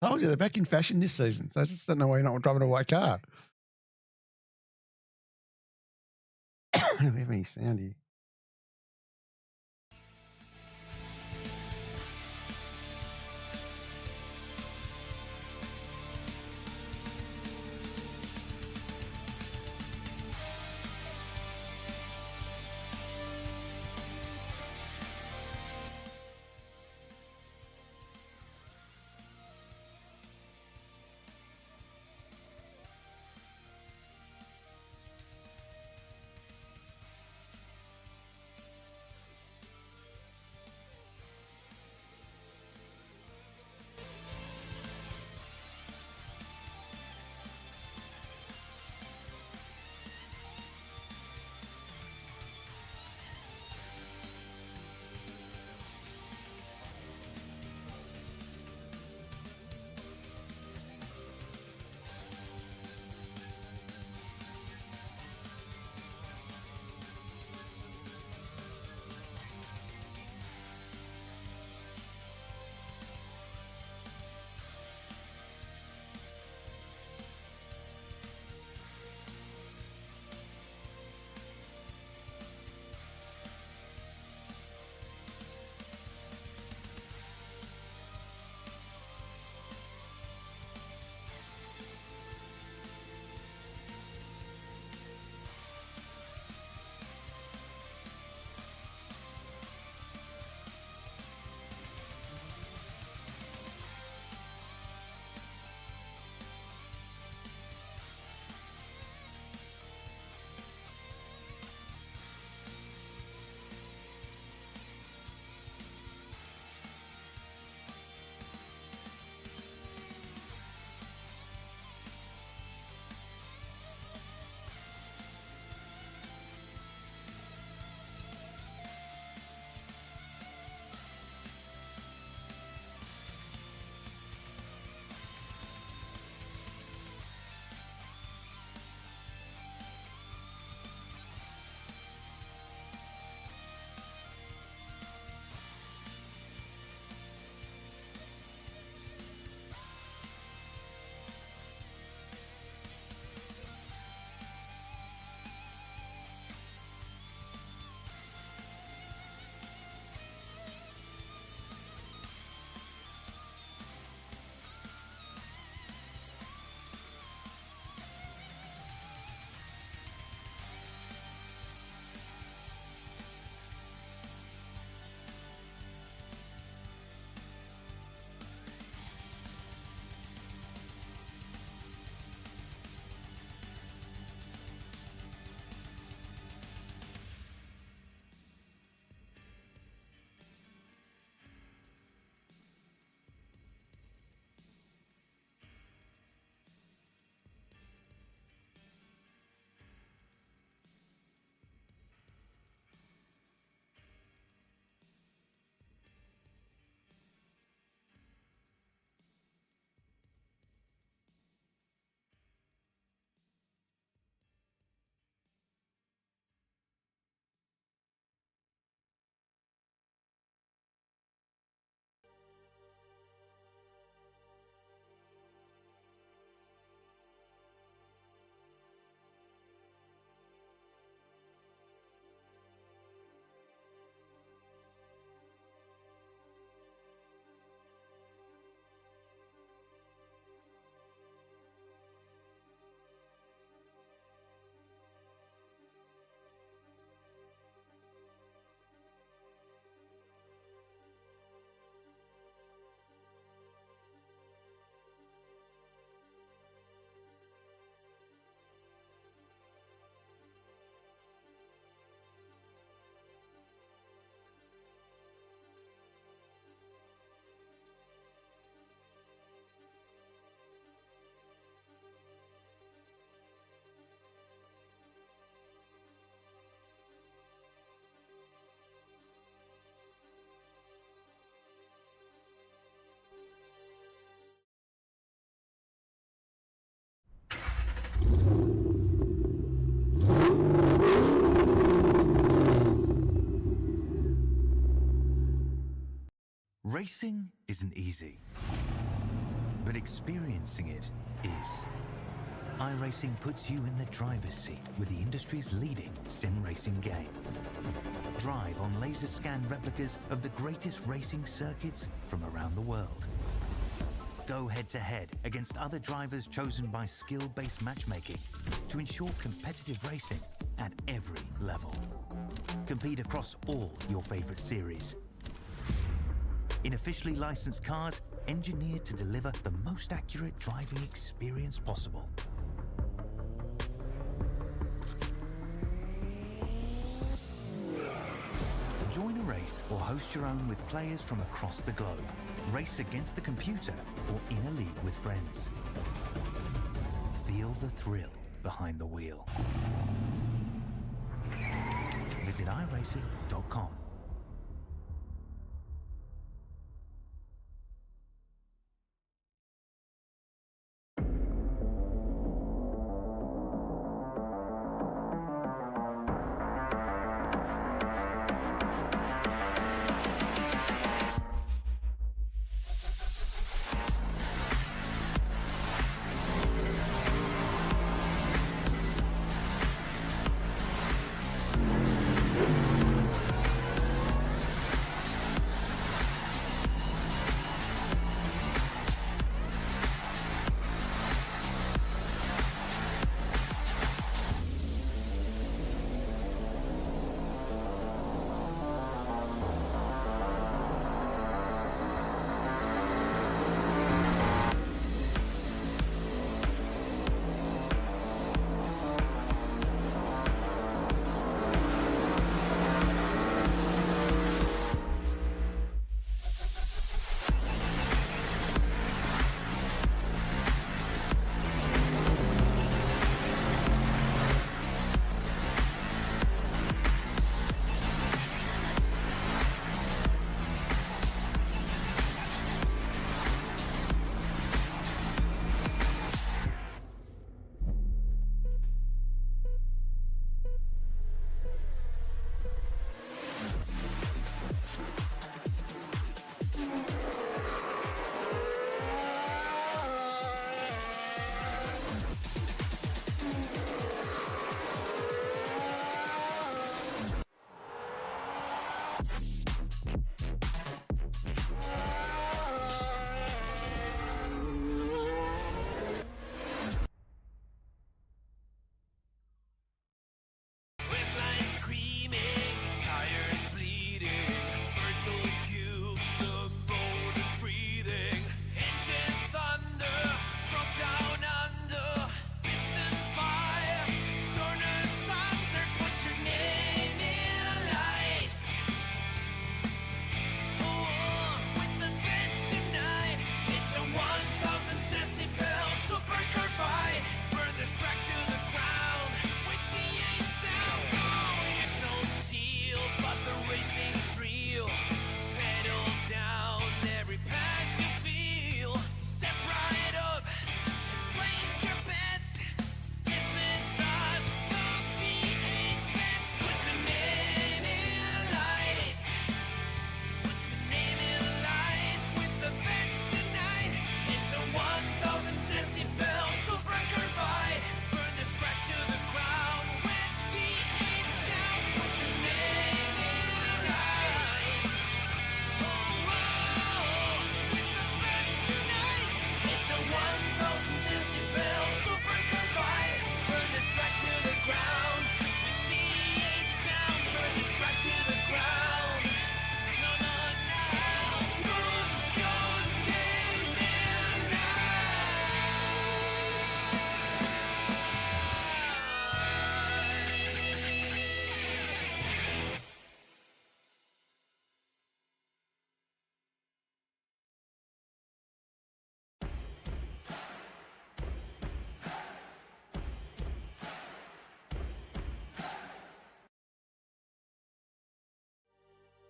Told you they're back in fashion this season, so I just don't know why you're not driving a white car. Do we have any sound here? Racing isn't easy, but experiencing it is. iRacing puts you in the driver's seat with the industry's leading sim racing game. Drive on laser scan replicas of the greatest racing circuits from around the world. Go head-to-head against other drivers chosen by skill-based matchmaking to ensure competitive racing at every level. Compete across all your favorite series. In officially licensed cars, engineered to deliver the most accurate driving experience possible. Join a race or host your own with players from across the globe. Race against the computer or in a league with friends. Feel the thrill behind the wheel. Visit iRacing.com.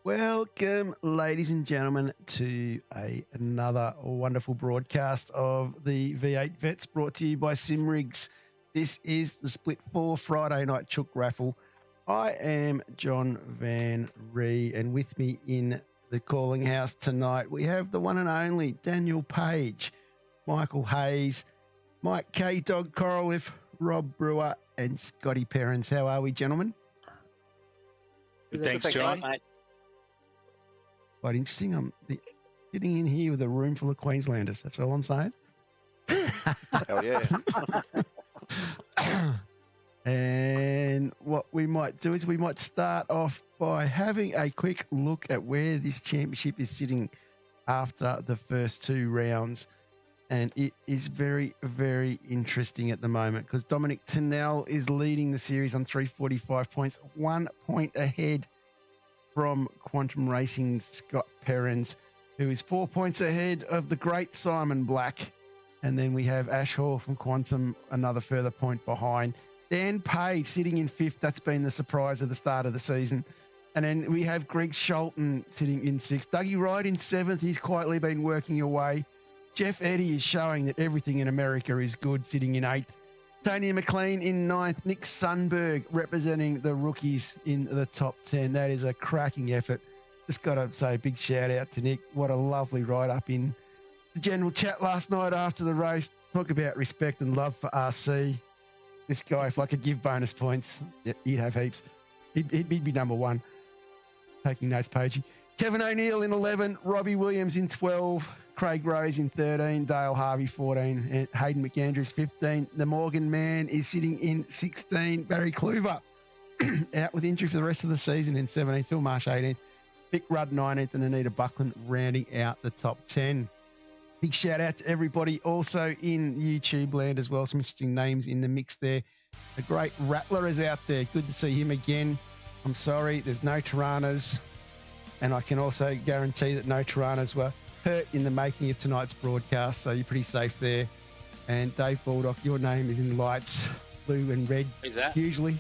Welcome, ladies and gentlemen, to another wonderful broadcast of the V8 Vets brought to you by SimRigs. This is the Split 4 Friday Night Chook Raffle. I am John Van Ree, and with me in the calling house tonight, we have the one and only Daniel Page. Michael Hayes, Mike K, Dog Coraliff, Rob Brewer, and Scotty Perrins. How are we, gentlemen? Good, thanks, John. Mate. Quite interesting. I'm sitting in here with a room full of Queenslanders. That's all I'm saying. Hell yeah. And what we might do is we might start off by having a quick look at where this championship is sitting after the first two rounds. And it is very, very interesting at the moment because Domenico Tonel is leading the series on 345 points, 1 point ahead from Quantum Racing's Scott Perrins, who is 4 points ahead of the great Simon Black. And then we have Ash Hall from Quantum, another further point behind. Dan Page sitting in fifth. That's been the surprise of the start of the season. And then we have Greg Sholton sitting in sixth. Dougie Wright in seventh. He's quietly been working away. Jeff Eddy is showing that everything in America is good, sitting in eighth. Tony McLean in ninth. Nick Sundberg representing the rookies in the top 10. That is a cracking effort. Just got to say a big shout out to Nick. What a lovely write-up in the general chat last night after the race. Talk about respect and love for RC. This guy, if I could give bonus points, he'd have heaps. He'd be number one. Taking notes, Pagey. Kevin O'Neill in 11, Robbie Williams in 12, Craig Rose in 13, Dale Harvey 14, and Hayden McAndrews 15. The Morgan man is sitting in 16. Barry Kluver out with injury for the rest of the season in 17th. Phil Marsh 18th. Vic Rudd 19th, and Anita Buckland rounding out the top 10. Big shout out to everybody also in YouTube land as well. Some interesting names in the mix there. The great Rattler is out there. Good to see him again. I'm sorry, there's no Tiranas. And I can also guarantee that no Tiranas were hurt in the making of tonight's broadcast. So you're pretty safe there. And Dave Baldock, your name is in lights, blue and red. Who's that? Usually.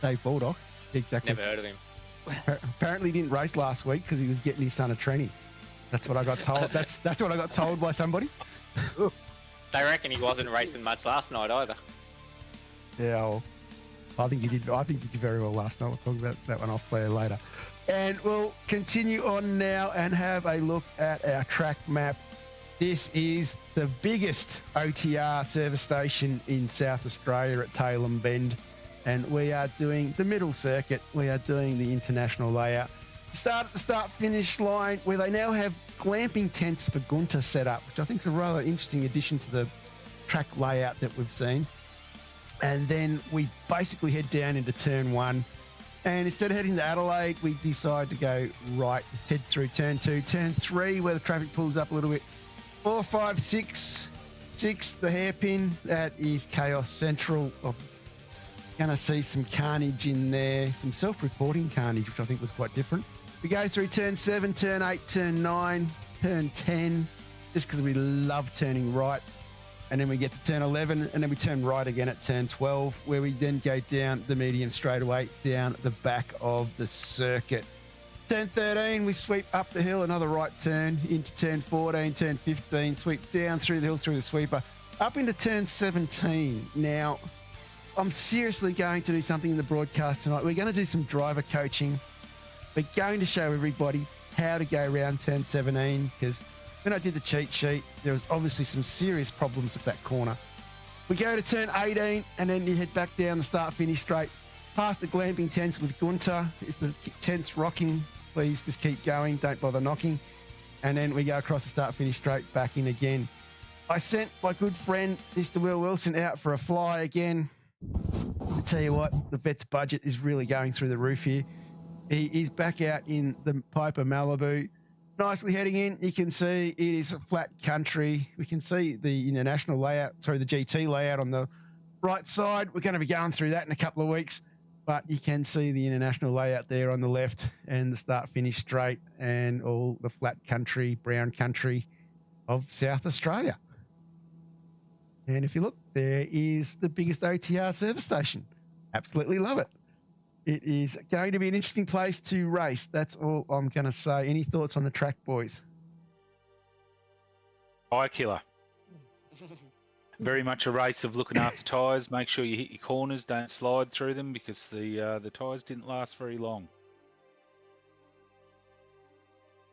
Dave Baldock. Exactly. Never heard of him. Apparently he didn't race last week because he was getting his son a tranny. That's what I got told. That's what I got told by somebody. They reckon he wasn't racing much last night either. Yeah, well, I think he did. I think he did very well last night. We'll talk about that one off player later. And we'll continue on now and have a look at our track map. This is the biggest OTR service station in South Australia at Tailem Bend. And we are doing the middle circuit. We are doing the international layout. Start at the start-finish line where they now have glamping tents for Gunter set up, which I think is a rather interesting addition to the track layout that we've seen. And then we basically head down into turn one. And instead of heading to Adelaide, we decide to go right, head through turn two, turn three, where the traffic pulls up a little bit. 4, 5, 6, 6, the hairpin. That is Chaos Central. I'm going to see some carnage in there, some self-reporting carnage, which I think was quite different. We go through turn 7, turn 8, turn 9, turn 10, just because we love turning right. And then we get to turn 11, and then we turn right again at turn 12, where we then go down the median straightaway, down the back of the circuit. Turn 13, we sweep up the hill, another right turn, into turn 14, turn 15, sweep down through the hill, through the sweeper, up into turn 17. Now, I'm seriously going to do something in the broadcast tonight. We're going to do some driver coaching. We're going to show everybody how to go around turn 17, because when I did the cheat sheet, there was obviously some serious problems with that corner. We go to turn 18, and then you head back down the start-finish straight, past the glamping tents with Gunter. If the tent's rocking, please just keep going. Don't bother knocking. And then we go across the start-finish straight, back in again. I sent my good friend, Mr. Will Wilson, out for a fly again. I tell you what, the vet's budget is really going through the roof here. He is back out in the Piper Malibu. Nicely heading in, you can see it is a flat country. We can see the international layout, the GT layout on the right side. We're going to be going through that in a couple of weeks, but you can see the international layout there on the left and the start-finish straight and all the flat country, brown country of South Australia. And if you look, there is the biggest OTR service station. Absolutely love it. It is going to be an interesting place to race. That's all I'm going to say. Any thoughts on the track, boys? Tyre killer. Very much a race of looking after tyres. Make sure you hit your corners, don't slide through them, because the tyres didn't last very long.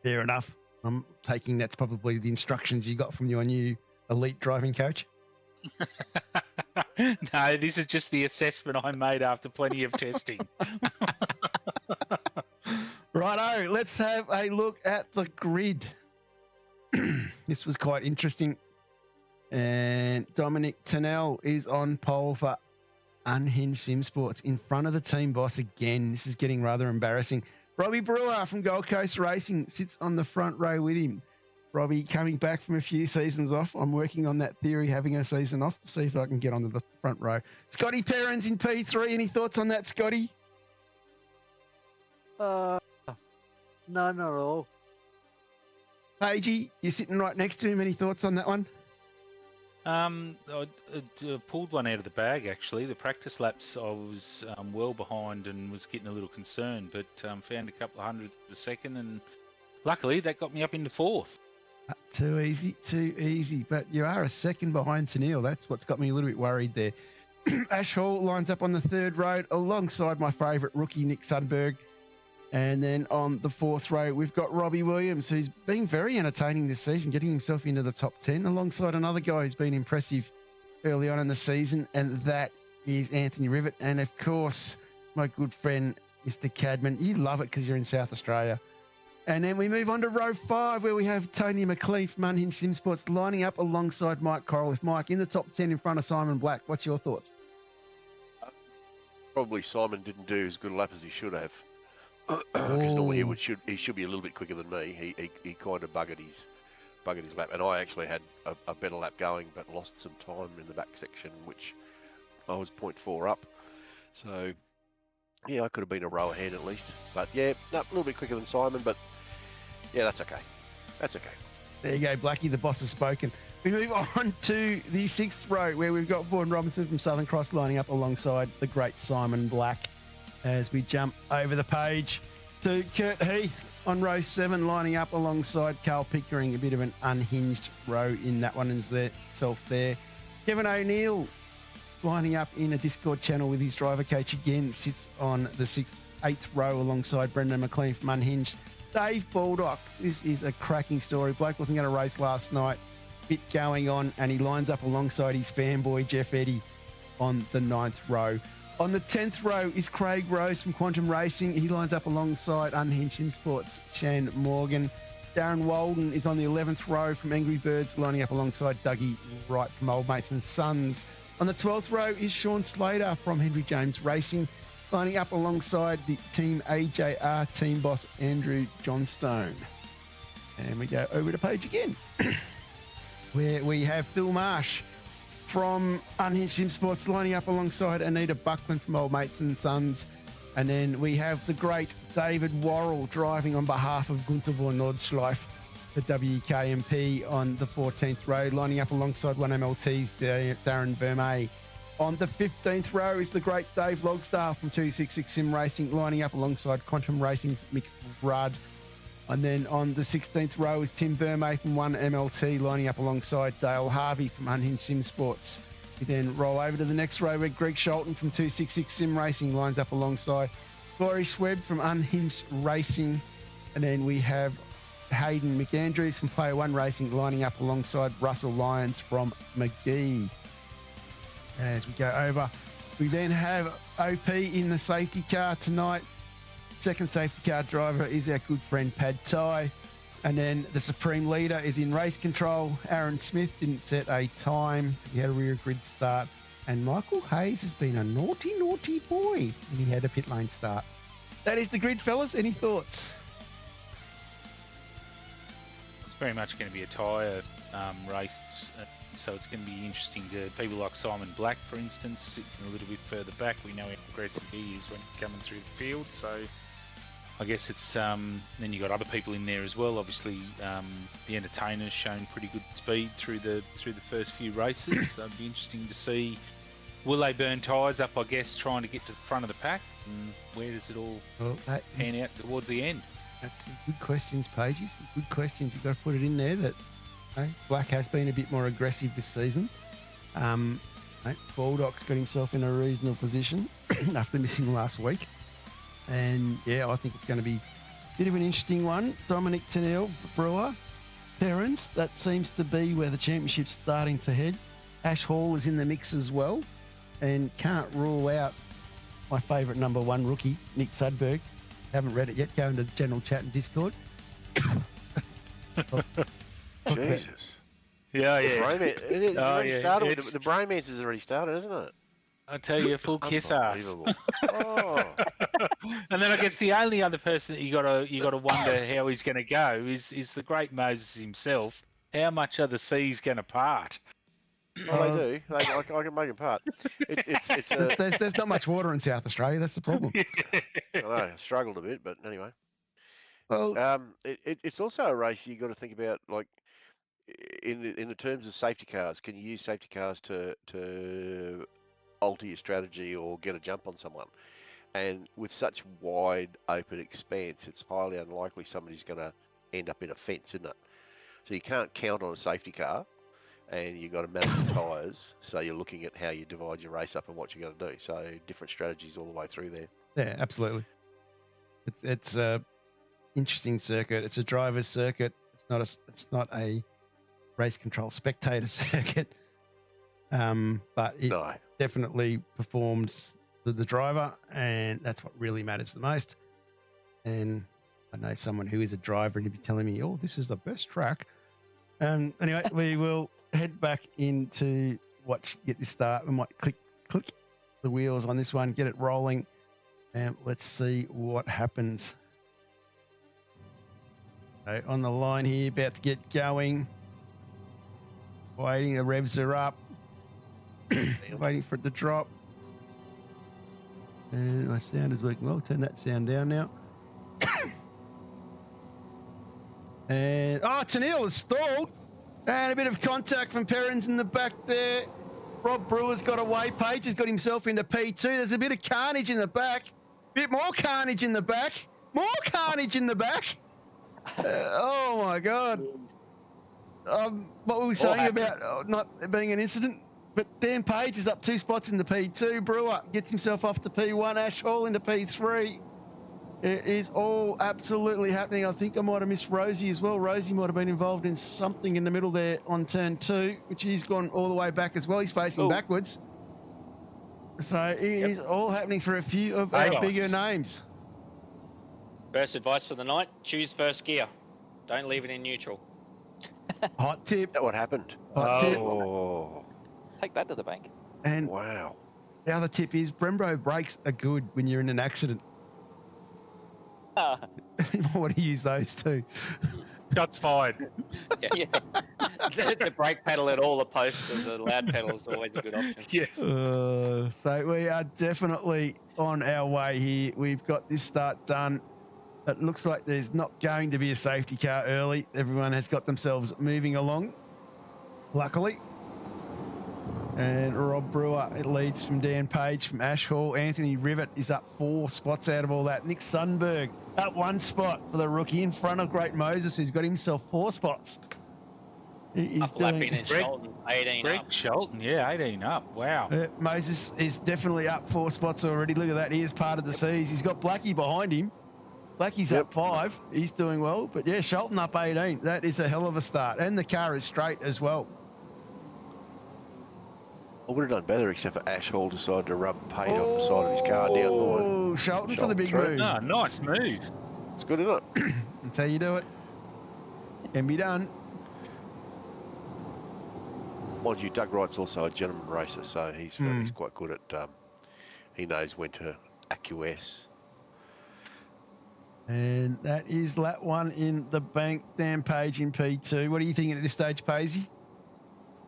Fair enough. I'm taking that's probably the instructions you got from your new elite driving coach? No, this is just the assessment I made after plenty of testing. Righto, let's have a look at the grid. This was quite interesting. And Domenico Tonel is on pole for Unhinged Sim Sports in front of the team boss again. This is getting rather embarrassing. Robbie Brewer from Gold Coast Racing sits on the front row with him. Robbie coming back from a few seasons off. I'm working on that theory, having a season off, to see if I can get onto the front row. Scotty Perrins in P3. Any thoughts on that, Scotty? None at all. Pagey, you're sitting right next to him. Any thoughts on that one? I pulled one out of the bag, actually. The practice laps, I was well behind and was getting a little concerned, but found a couple of hundredths of a second, and luckily that got me up into fourth. Too easy. But you are a second behind Tonel. That's what's got me a little bit worried there. Ash Hall lines up on the third row alongside my favourite rookie, Nick Sundberg. And then on the fourth row, we've got Robbie Williams, who's been very entertaining this season, getting himself into the top 10 alongside another guy who's been impressive early on in the season, and that is Anthony Rivet. And, of course, my good friend, Mr. Cadman. You love it because you're in South Australia. And then we move on to row 5, where we have Tony McLean from Unhinged Sim Sports lining up alongside Mike Correll. Mike, in the top 10 in front of Simon Black, what's your thoughts? Probably Simon didn't do as good a lap as he should have. Because normally he should be a little bit quicker than me. He kind of buggered his lap, and I actually had a better lap going, but lost some time in the back section, which I was 0.4 up. So yeah, I could have been a row ahead at least. But yeah, a little bit quicker than Simon, but yeah, that's okay. That's okay. There you go, Blackie. The boss has spoken. We move on to the 6th row, where we've got Vaughan Robinson from Southern Cross lining up alongside the great Simon Black. As we jump over the page to Kurt Heath on row 7, lining up alongside Carl Pickering. A bit of an unhinged row in that one itself there. Kevin O'Neill lining up in a Discord channel with his driver coach again, sits on the 8th row alongside Brendan McLean from Unhinged. Dave Baldock, this is a cracking story. Bloke wasn't going to race last night, bit going on, and he lines up alongside his fanboy Jeff Eddy on the 9th row. On the 10th row is Craig Rose from Quantum Racing. He lines up alongside Unhinged Sim Sports, Shan Morgan. Darren Walden is on the 11th row from Angry Birds, lining up alongside Dougie Wright from Old Mates and Sons. On the 12th row is Sean Slater from Henry James Racing, lining up alongside the Team AJR team boss, Andrew Johnstone. And we go over the page again, where we have Phil Marsh from Unhinged Sim Sports lining up alongside Anita Buckland from Old Mates and Sons. And then we have the great David Worrell driving on behalf of Gunther von Nordschleife, the WKMP, on the 14th row, lining up alongside 1MLT's Darren Vermey. On the 15th row is the great Dave Logstaff from 266 Sim Racing, lining up alongside Quantum Racing's Mick Rudd. And then on the 16th row is Tim Vermey from 1MLT, lining up alongside Dale Harvey from Unhinged Sim Sports. We then roll over to the next row, where Greg Sholton from 266 Sim Racing lines up alongside Glory Schwebb from Unhinged Racing. And then we have Hayden McAndrews from Player One Racing lining up alongside Russell Lyons from McGee. As we go over, we then have OP in the safety car tonight. Second safety car driver is our good friend Pad Thai. And then the supreme leader is in race control. Aaron Smith didn't set a time. He had a rear grid start. And Michael Hayes has been a naughty, naughty boy, and he had a pit lane start. That is the grid, fellas. Any thoughts? It's very much going to be a tyre race, so it's going to be interesting to people like Simon Black, for instance, sitting a little bit further back. We know how aggressive he is when coming through the field, so I guess it's then you got other people in there as well. Obviously, the entertainers shown pretty good speed through the first few races. So it'd be interesting to see, will they burn tyres up? I guess trying to get to the front of the pack, and where does it all pan out towards the end? That's some good questions, Pages. Good questions. You've got to put it in there that Black has been a bit more aggressive this season. Baldock's got himself in a reasonable position after missing last week. And, yeah, I think it's going to be a bit of an interesting one. Domenico Tonel, Brewer, Perrins. That seems to be where the championship's starting to head. Ash Hall is in the mix as well, and can't rule out my favourite number 1 rookie, Nick Sudberg. Haven't read it yet. Go into the general chat and Discord. Jesus. Yeah, yeah. It's already started. The bromance has already started, isn't it? I tell you, full kiss ass. Oh. And then I guess the only other person that you gotta wonder how he's going to go is the great Moses himself. How much are the seas going to part? Oh, they do. I can make them part. There's not much water in South Australia. That's the problem. I know. I struggled a bit, but anyway. Well, it's also a race you got to think about, like in the terms of safety cars. Can you use safety cars to alter your strategy or get a jump on someone? And with such wide open expanse, it's highly unlikely somebody's going to end up in a fence, isn't it? So you can't count on a safety car, and you've got to manage the tyres. So you're looking at how you divide your race up and what you're going to do. So different strategies all the way through there. yeah, absolutely. It's a interesting circuit. It's a driver's circuit. It's not a race control spectator circuit. But it definitely performs the driver, and that's what really matters the most. And I know someone who is a driver, and he'd be telling me, "Oh, this is the best track." Anyway, we will head back into get this start. We might click the wheels on this one, get it rolling, and let's see what happens. So on the line here, about to get going. Waiting, the revs are up. Waiting for it to drop. And my sound is working well. Turn that sound down now. And Tonel has stalled. And a bit of contact from Perrins in the back there. Rob Brewer's got away. Page has got himself into P2. There's a bit of carnage in the back. Bit more carnage in the back. More carnage in the back. Oh my God. What were we saying about not being an incident? But Dan Page is up 2 spots in the P2. Brewer gets himself off to P1. Ash Hall into P3. It is all absolutely happening. I think I might have missed Rosie as well. Rosie might have been involved in something in the middle there on turn 2, which he's gone all the way back as well. He's facing backwards. So it is all happening for a few of our bigger names. First advice for the night, choose first gear. Don't leave it in neutral. Hot tip. Is that what happened? Hot tip. Oh. Take that to the bank. And wow. The other tip is Brembo brakes are good when you're in an accident. You might want to use those too. Shots fired. Yeah. The brake pedal at all opposed to the loud pedal is always a good option. Yeah. So we are definitely on our way here. We've got this start done. It looks like there's not going to be a safety car early. Everyone has got themselves moving along, luckily. And Rob Brewer, it leads from Dan Page from Ash Hall. Anthony Rivet is up 4 spots out of all that. Nick Sundberg up 1 spot for the rookie in front of Great Moses, who's got himself 4 spots. He's doing in Shelton, 18 Greg up. Shelton, yeah, 18 up. Wow. Moses is definitely up 4 spots already. Look at that. He is part of the seas. He's got Blackie behind him. Blackie's up 5. He's doing well. But yeah, Shelton up 18. That is a hell of a start. And the car is straight as well. I would have done better, except for Ash Hall decided to rub paint off the side of his car down the line. Oh, Shelton for the big move. No, nice move. It's good, isn't it? That's how you do it. Can be done. Mind you, Doug Wright's also a gentleman racer, so he's quite good at. He knows when to acquiesce. And that is lap 1 in the bank. Dan Page in P2. What are you thinking at this stage, Paisy?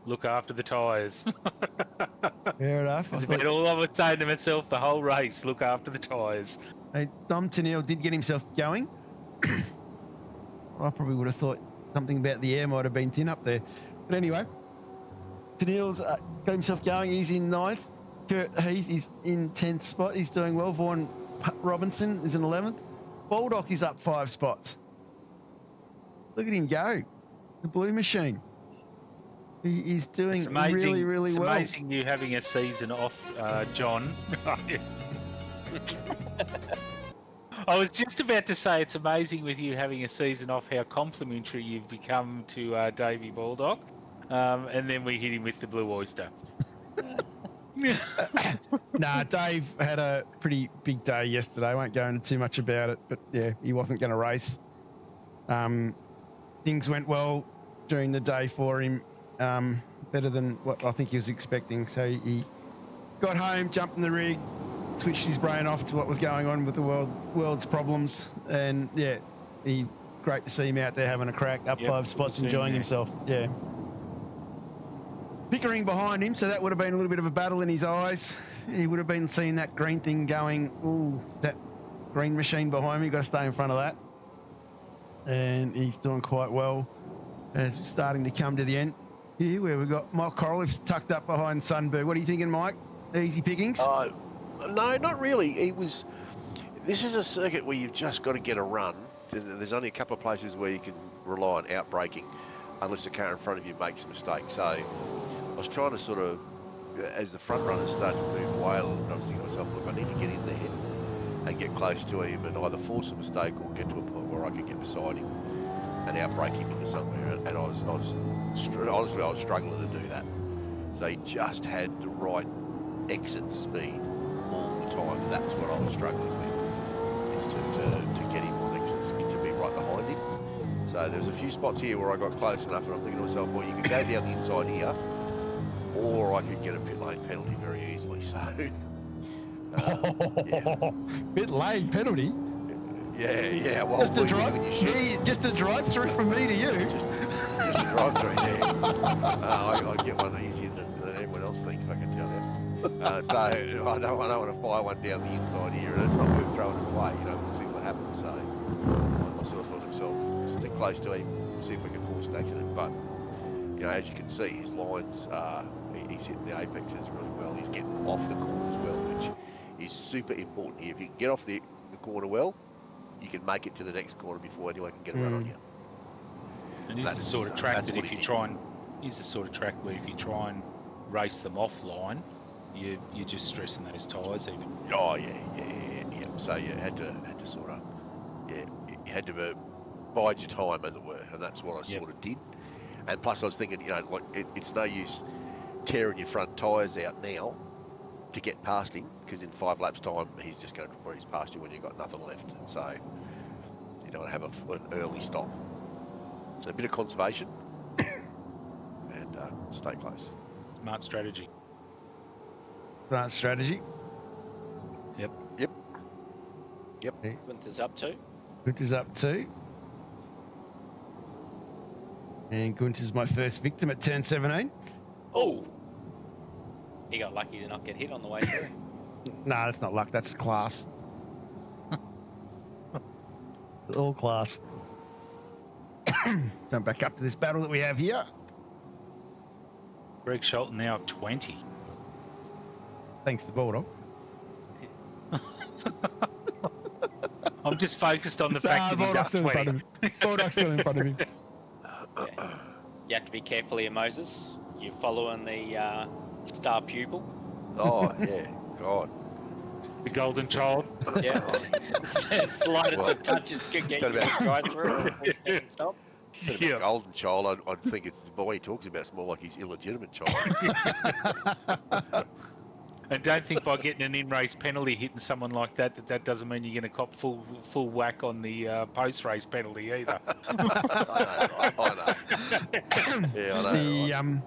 Look after the tyres. Fair enough. It's been all I was saying to myself the whole race. Look after the tyres. Hey, Dom Tonel did get himself going. I probably would have thought something about the air might have been thin up there. But anyway, Tonel's got himself going. He's in 9th. Kurt Heath is in 10th spot. He's doing well. Vaughan Robinson is in 11th. Baldock is up 5 spots. Look at him go. The blue machine. He is doing really, really well. It's amazing you having a season off, John. I was just about to say it's amazing with you having a season off how complimentary you've become to Davey Baldock, and then we hit him with the Blue Oyster. Nah, Dave had a pretty big day yesterday. I won't go into too much about it, but yeah, he wasn't going to race. Things went well during the day for him, better than what I think he was expecting. So he got home, jumped in the rig, switched his brain off to what was going on with the world's problems, and yeah, great to see him out there having a crack, up 5 spots, enjoying himself. Yeah. Pickering behind him, so that would have been a little bit of a battle in his eyes. He would have been seeing that green thing going, ooh, that green machine behind me, got to stay in front of that. And he's doing quite well as we're starting to come to the end here, where we've got Mike Corliff's tucked up behind Sunberg. What are you thinking, Mike? Easy pickings? No, not really. This is a circuit where you've just got to get a run. There's only a couple of places where you can rely on outbraking unless the car in front of you makes a mistake. So I was trying to sort of, as the front runners started to move away a little bit, I was thinking to myself, look, I need to get in there and get close to him and either force a mistake or get to a point where I can get beside him and outbrake him into somewhere. And honestly, I was struggling to do that. So he just had the right exit speed all the time. That's what I was struggling with, is to get him on exit speed, to be right behind him. So there was a few spots here where I got close enough, and I'm thinking to myself, well, you could go down the inside here, or I could get a pit lane penalty very easily. So, yeah. Pit lane penalty? Yeah. Well, just a drive through from me to you. Just a drive through, yeah. I'd get one easier than anyone else thinks, I can tell you. So I don't want to fire one down the inside here, and it's not worth throwing it away. We'll see what happens. So I sort of thought to myself, stick close to him, see if we can force an accident. But as you can see, his lines he's hitting the apexes really well. He's getting off the corner as well, which is super important here. If you can get off the corner well, you can make it to the next corner before anyone can get a run on you. And he's the sort of track that if you try and race them offline, you're just stressing those tyres even. Oh yeah. So you had to sort of, you had to bide your time, as it were, and that's what I sort of did. And plus, I was thinking, it's no use tearing your front tyres out now to get past him, because in 5 laps time he's just going to breeze past you when you've got nothing left. So you don't have an early stop. So a bit of conservation and stay close. Smart strategy. Smart strategy. Yep. Gunther's up 2. Gunther's up 2. And Gunther's my first victim at turn 17. Oh! He got lucky to not get hit on the way through. Nah, that's not luck. That's class. All class. Jump back up to this battle that we have here. Greg Shelton now at 20. Thanks to Bulldog. I'm just focused on the fact that he's up 20. Bulldog's still in front of him. You have to be careful here, Moses. You're following the star pupil. Oh, yeah. God. The golden child. Yeah. Slightest of touches could get you right through. Stop. Yeah. Golden child, I'd think it's the boy he talks about. It's more like his illegitimate child. And don't think by getting an in-race penalty hitting someone like that doesn't mean you're going to cop full whack on the post-race penalty either. I know. Yeah, I know.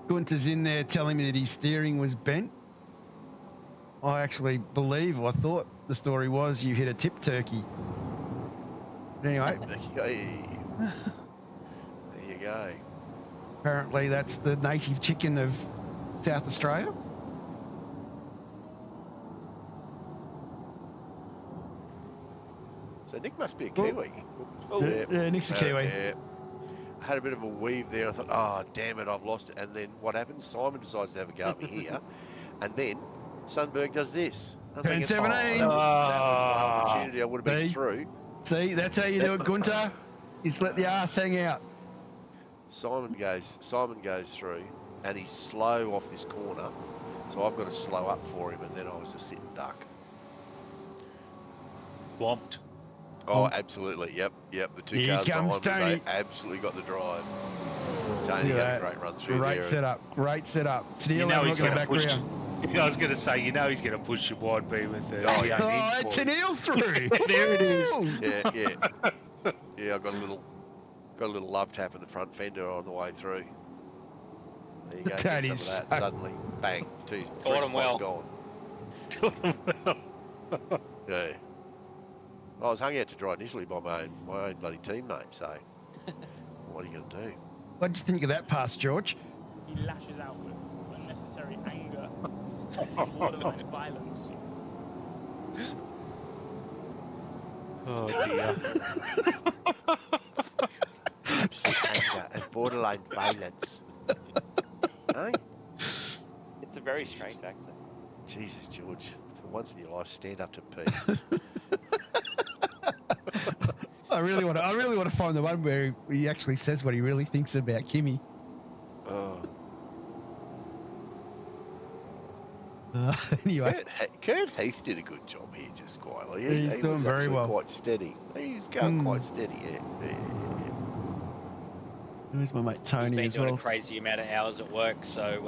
Gunther's in there telling me that his steering was bent. I actually I thought the story was you hit a tip turkey. But anyway. There you go. Apparently that's the native chicken of South Australia. So Nick must be a Kiwi. Yeah, Nick's a Kiwi. I had a bit of a weave there. I thought, oh, damn it, I've lost it. And then what happens? Simon decides to have a go at me here. And then Sundberg does this. Turn 17. That was an opportunity. I would have been through. See, that's how you do it, Gunther. You just let the arse hang out. Simon goes through, and he's slow off this corner. So I've got to slow up for him, and then I was a sitting duck. Swamped. Oh, absolutely. Yep. The two Here cars comes behind me, Tony. they absolutely got the drive. Tony Look at had a that. great run through Great there. setup. Great setup. Tennille You know having a he's look at going the to back push. round. I was going to say, you know he's going to push your wide B with the Oh, yeah. Unhinged Oh, boys. Tennille through. There it is. Woo! Yeah, I got a little love tap in the front fender on the way through. There you go, That get some of is that. so- Suddenly, bang, three Taught him spots well. gone. Yeah. I was hung out to dry initially by my own bloody teammate, so what are you going to do? What did you think of that pass, George? He lashes out with unnecessary anger and borderline violence. Oh dear. Absolute anger and borderline violence. Hey? It's a very strange accent. Jesus, George. For once in your life, stand up to Pete. I really want to find the one where he actually says what he really thinks about Kimmy. Oh. Anyway, Kurt Heath did a good job here, just quietly. He's he doing was very actually well. Quite steady. He was going quite steady. Yeah. there's my mate He's Tony been as doing well. a crazy amount of hours at work, so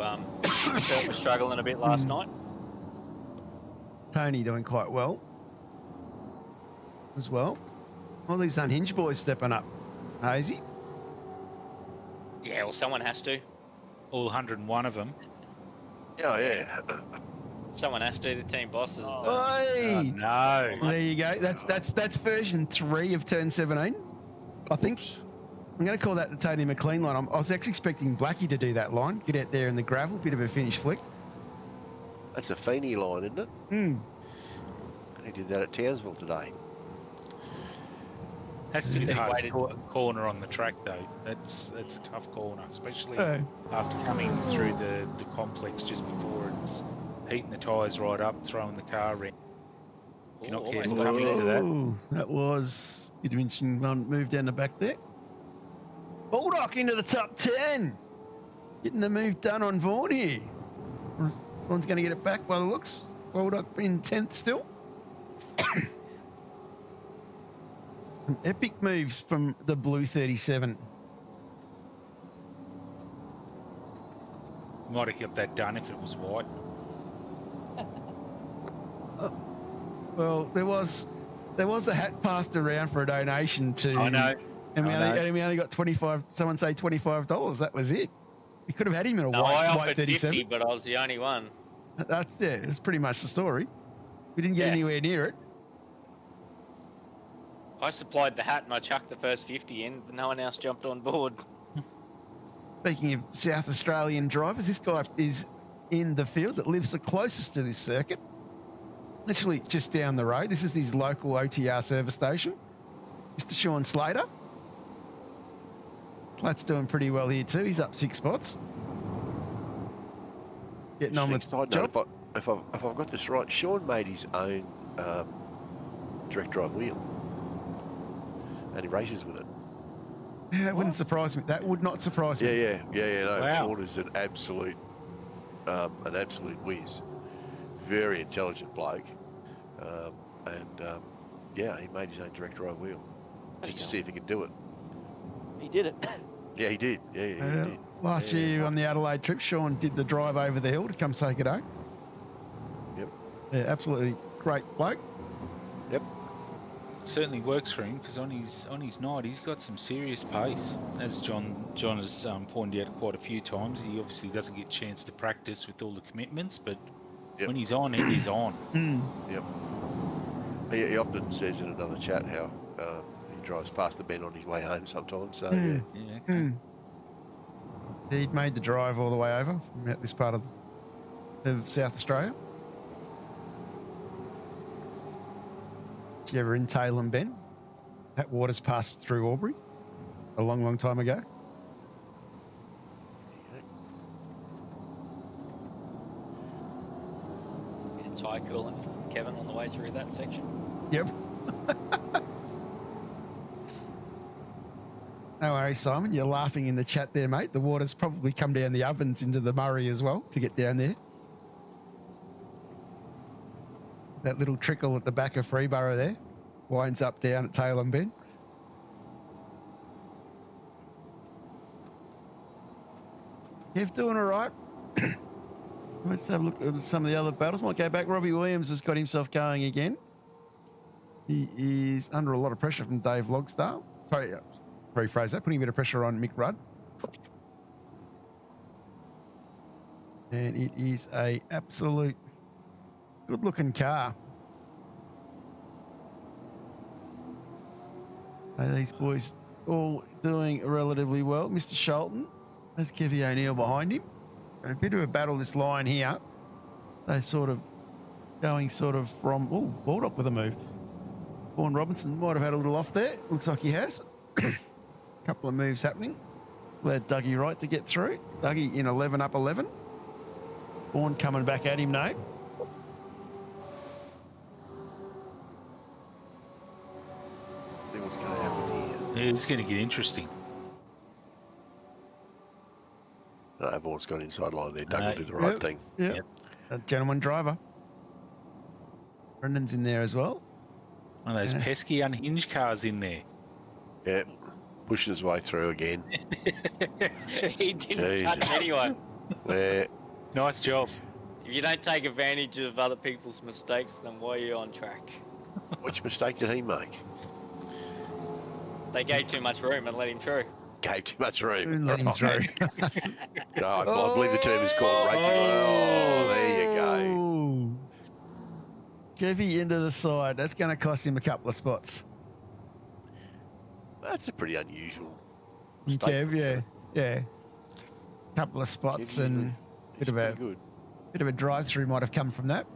Kurt was struggling a bit last night. Tony doing quite well as well. All these Unhinged boys stepping up. Hazy. Yeah, well, someone has to. All 101 of them. Oh, yeah. Someone has to. The team bosses. Oi! No. There you go. That's version 3 of turn 17. I think. Oops. I'm going to call that the Tony McLean line. I was actually expecting Blackie to do that line. Get out there in the gravel, bit of a finish flick. That's a Feeney line, isn't it? Hmm. He did that at Townsville today. Has to be the Yeah. hardest corner on the track, though. That's a tough corner, especially after coming through the complex just before it's heating the tyres right up, throwing the car around. If you're not careful coming into that. Oh, that was a bit of interesting one move down the back there. Bulldog into the top 10. Getting the move done on Vaughan here. Vaughan's going to get it back by the looks. Bulldog in 10th still. Some epic moves from the blue 37. Might have got that done if it was white. Well, there was a hat passed around for a donation to. I know. And we I only got 25. Someone say $25. That was it. We could have had him in a No, I white offered 37. 50, but I was the only one. It's pretty much the story. We didn't get Yeah. anywhere near it. I supplied the hat and I chucked the first 50 in, but no one else jumped on board. Speaking of South Australian drivers, this guy is in the field that lives the closest to this circuit. Literally just down the road. This is his local OTR service station. Mr. Sean Slater. Platt's doing pretty well here too. He's up 6 spots. Getting on with the Side job. note, if I've got this right, Sean made his own direct drive wheel, and he races with it. Yeah, that wouldn't surprise me. That would not surprise me. Yeah. No, Wow. Sean is an absolute whiz. Very intelligent bloke, yeah, he made his own direct drive wheel just to see if he could do it. He did it. Yeah, he did. Yeah, he did. Last year on the Adelaide trip, Sean did the drive over the hill to come say good day. Yep. Yeah, absolutely great bloke. Yep. Certainly works for him because on his night he's got some serious pace. As John has pointed out quite a few times, he obviously doesn't get a chance to practice with all the commitments, but Yep. when he's on, he's on. Yep. He often says in another chat how he drives past the bend on his way home sometimes. So yeah. Yeah, okay. He'd made the drive all the way over from out this part of South Australia. If you ever in Tailem Bend, that water's passed through Albury a long, long time ago. Bit of tyre cooling from Kevin on the way through that section. Yep. No worries, Simon. You're laughing in the chat there, mate. The water's probably come down the ovens into the Murray as well to get down there. That little trickle at the back of Freeborough there. Winds up down at Tailem Bend. Kev doing all right. Let's have a look at some of the other battles. Might go back. Robbie Williams has got himself going again. He is under a lot of pressure from Dave Logsdale. Sorry, rephrase that. Putting a bit of pressure on Mick Rudd. And it is a absolute good-looking car. These boys all doing relatively well. Mr. Sholton has Kevy O'Neill behind him. A bit of a battle this line here. They're sort of going from... Oh, Baldock with a move. Vaughan Robinson might have had a little off there. Looks like he has. Couple of moves happening. Allowed Dougie Wright to get through. Dougie in 11 up 11. Vaughan coming back at him now. See what's going to happen here. Yeah, it's going to get interesting. No, Vaughan's got inside line there. Doug will do the right thing. Yeah. A gentleman driver. Brendan's in there as well. One of those pesky unhinged cars in there. Yeah. Pushing his way through again. He didn't touch anyone. Yeah. Nice job. If you don't take advantage of other people's mistakes, then why are you on track? Which mistake did he make? They gave too much room and let him through. Gave too much room. Let him through. No, I believe the term is called racing. Oh, there you go. Kevy into the side. That's going to cost him a couple of spots. That's a pretty unusual mistake. Kev, yeah. Couple of spots and bit of a drive-through might have come from that.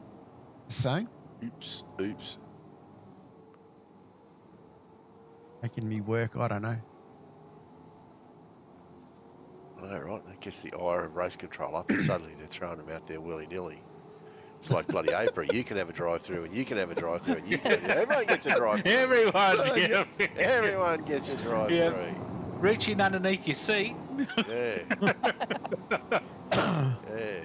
Just saying. Oops. Making me work, I don't know. All right, that gets the ire of race control up, and suddenly they're throwing them out there willy-nilly. It's like bloody April. You can have a drive-through, and you can have a drive-through, and you can. Everyone gets a drive-through. Everyone gets a drive-through. Yeah. Reach in underneath your seat. Yeah. Yeah.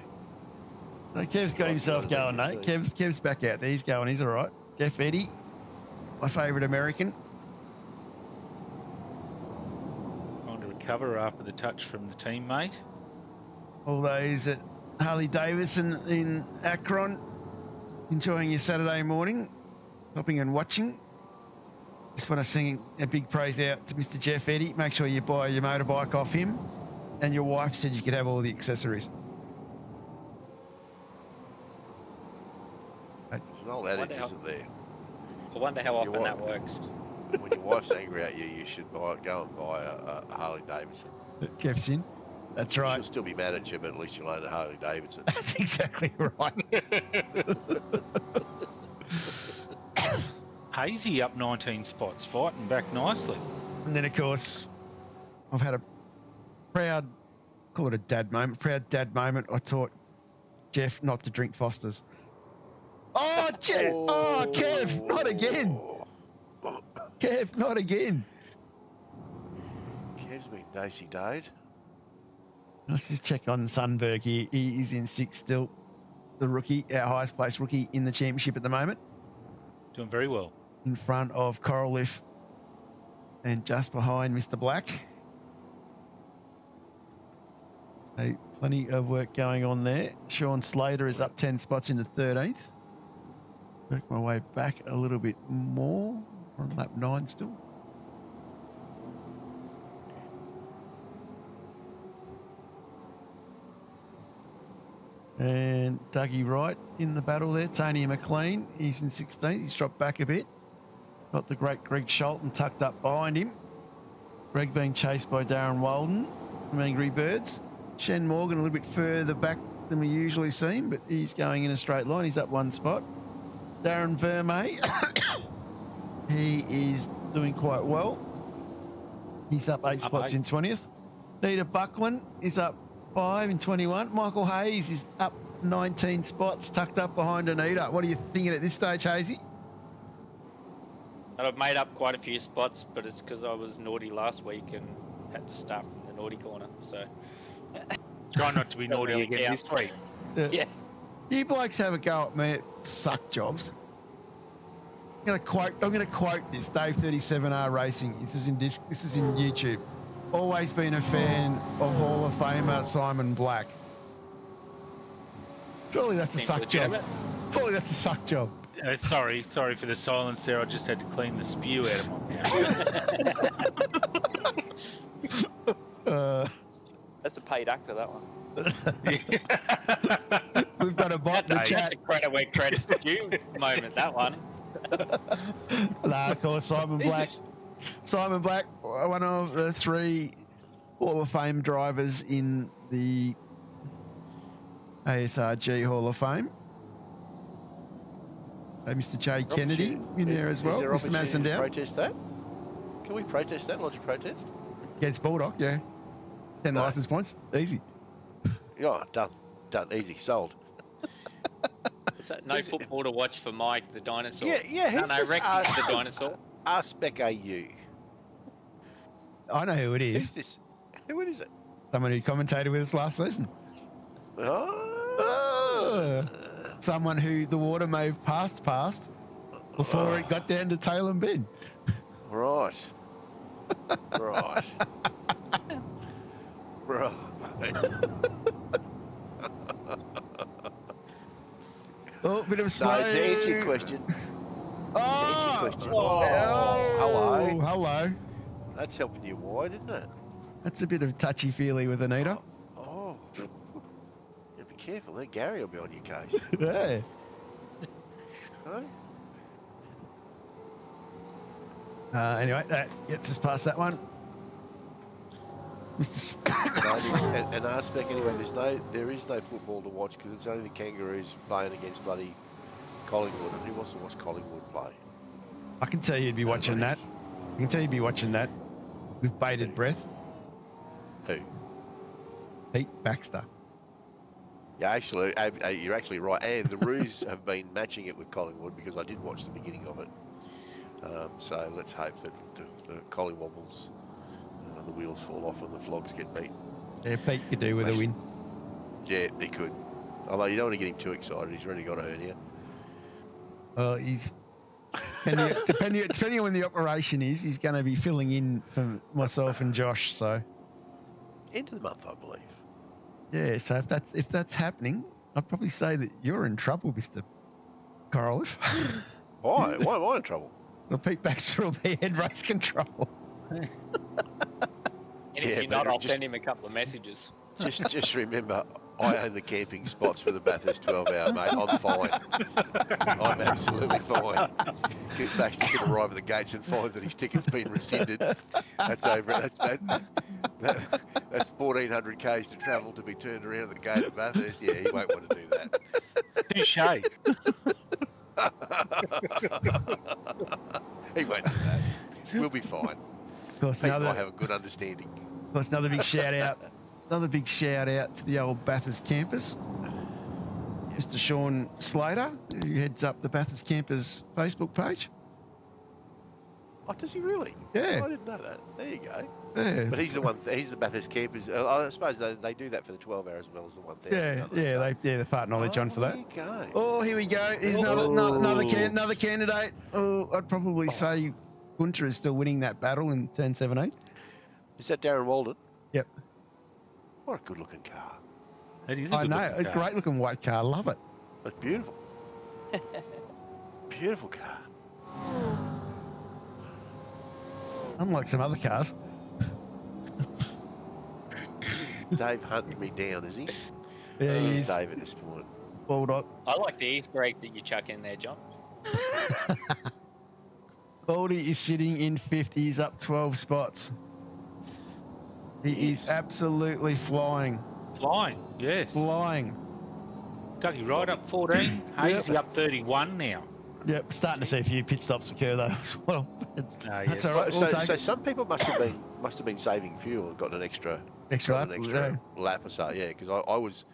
So Kev's got himself going, mate. Kev's back out there. He's going. He's all right. Jeff Eddy, my favourite American. Trying to recover after the touch from the teammate. All those at Harley Davidson in Akron, enjoying your Saturday morning, stopping and watching. Just want to sing a big praise out to Mr. Jeff Eddy. Make sure you buy your motorbike off him. And your wife said you could have all the accessories. There's an old adage, isn't there? I wonder how often that works. When your wife's angry at you, you should go and buy a Harley Davidson. Jeff's in. That's right. She'll still be mad at you, but at least you'll own a Harley Davidson. That's exactly right. Hazy up 19 spots, fighting back nicely. And then, of course, I've had a proud dad moment. I taught Jeff not to drink Fosters. Oh, Jeff! Oh, Kev, not again. Kev, not again. Kev's been daisy-dayed. Let's just check on Sundberg here. He is in sixth still. The rookie, our highest placed rookie in the championship at the moment. Doing very well. In front of Coral Leaf and just behind Mr. Black. So plenty of work going on there. Sean Slater is up 10 spots into 13th. Work my way back a little bit more. We're on lap 9 still. And Dougie Wright in the battle there. Tony McLean, he's in 16th. He's dropped back a bit. Got the great Greg Sholton tucked up behind him. Greg being chased by Darren Walden from Angry Birds. Shen Morgan a little bit further back than we usually see him, but he's going in a straight line. He's up one spot. Darren Vermey, he is doing quite well. He's up 8 spots in 20th. Nita Buckland is up 5 in 21. Michael Hayes is up 19 spots, tucked up behind Anita. What are you thinking at this stage, Hazy? I've made up quite a few spots, but it's because I was naughty last week and had to start from the naughty corner. So try not to be naughty again this week. Yeah. You blokes have a go at me at suck jobs. I'm gonna quote this. Dave 37R Racing. This is in YouTube. Always been a fan of Hall of Famer Simon Black. Surely that's a Seems suck job. legitimate. Surely that's a suck job. Sorry for the silence there. I just had to clean the spew out of my mouth. That's a paid actor, that one. We've got a bot in the chat. That's a credit where credit's due moment, that one. Nah, of course, Simon Black. Simon Black, one of the 3 Hall of Fame drivers in the ASRG Hall of Fame. Mr. Jay Kennedy in there as well. Mr. Madison down. Protest that? Can we protest that? Lodge a protest? Against Bulldog, yeah. 10 license points. Easy. Yeah, done. Easy. Sold. Is that no football to watch for Mike the dinosaur? Yeah. No, Rexy's the dinosaur. Spec AU. I know who it Who's is. this? Who is it? Someone who commentated with us last season. Someone who the water may have passed before it got down to tail and bend. Right. Right. Oh, bit of slow. So to answer your question. Hello. That's helping you wide, isn't it? That's a bit of touchy-feely with Anita. Oh. Yeah, be careful there. Gary will be on your case. Yeah. Huh? Anyway, that gets us past that one. And R-Spec anyway, there is no football to watch because it's only the Kangaroos playing against bloody Collingwood, and who wants to watch Collingwood play? I can tell you'd be watching that. I can tell you'd be watching that with bated breath. Who? Pete Baxter. Yeah, actually, you're actually right. And the Roos have been matching it with Collingwood because I did watch the beginning of it. So let's hope that the Collingwobbles, the wheels fall off and the flogs get beat. Yeah, Pete could do with a win. Yeah, he could. Although you don't want to get him too excited. He's already got a hernia. Well, he's depending on when the operation is, he's going to be filling in for myself and Josh. So end of the month, I believe. Yeah, so if that's happening, I'd probably say that you're in trouble, Mr. Coroliff. Why? Why am I in trouble? Well, Pete Baxter will be head race control. And if you're not, I'll send him a couple of messages. Just remember, I own the camping spots for the Bathurst 12-hour, mate. I'm fine. I'm absolutely fine. Because Baxter can arrive at the gates and find that his ticket's been rescinded. That's over. That's 1,400 k's to travel to be turned around at the gate of Bathurst. Yeah, he won't want to do that. Touche. He won't do that. We'll be fine. Of course, Pete and I have a good understanding. Of course, another big shout out. Another big shout out to the old Bathurst campers. Mr. Sean Slater, who heads up the Bathurst campers Facebook page. Oh, does he really? Yeah. Oh, I didn't know that. There you go. Yeah. But he's the one. He's the Bathurst campers. I suppose they do that for the 12 hours as well as the 1,000. They're part knowledge on for that. There you go. Oh, here we go. Here's another candidate. Oh, I'd probably say Gunter is still winning that battle in turn 17. Is that Darren Walden? Yep. What a good-looking car. It is I know, a great-looking white car. Love it. That's beautiful. Beautiful car. Unlike some other cars. Dave hunting me down, is he? Yeah, he Who's is. Dave at this point? Bulldog. I like the Easter egg that you chuck in there, John. Baldy is sitting in 50. He's up 12 spots. He is absolutely flying. Flying, yes. Flying. Dougie right up 14. Hazy up 31 now. Yep, starting to see a few pit stops occur though as well. That's yes. all right. We'll take So it. some people must have been saving fuel and gotten an extra lap or so. Yeah, because I was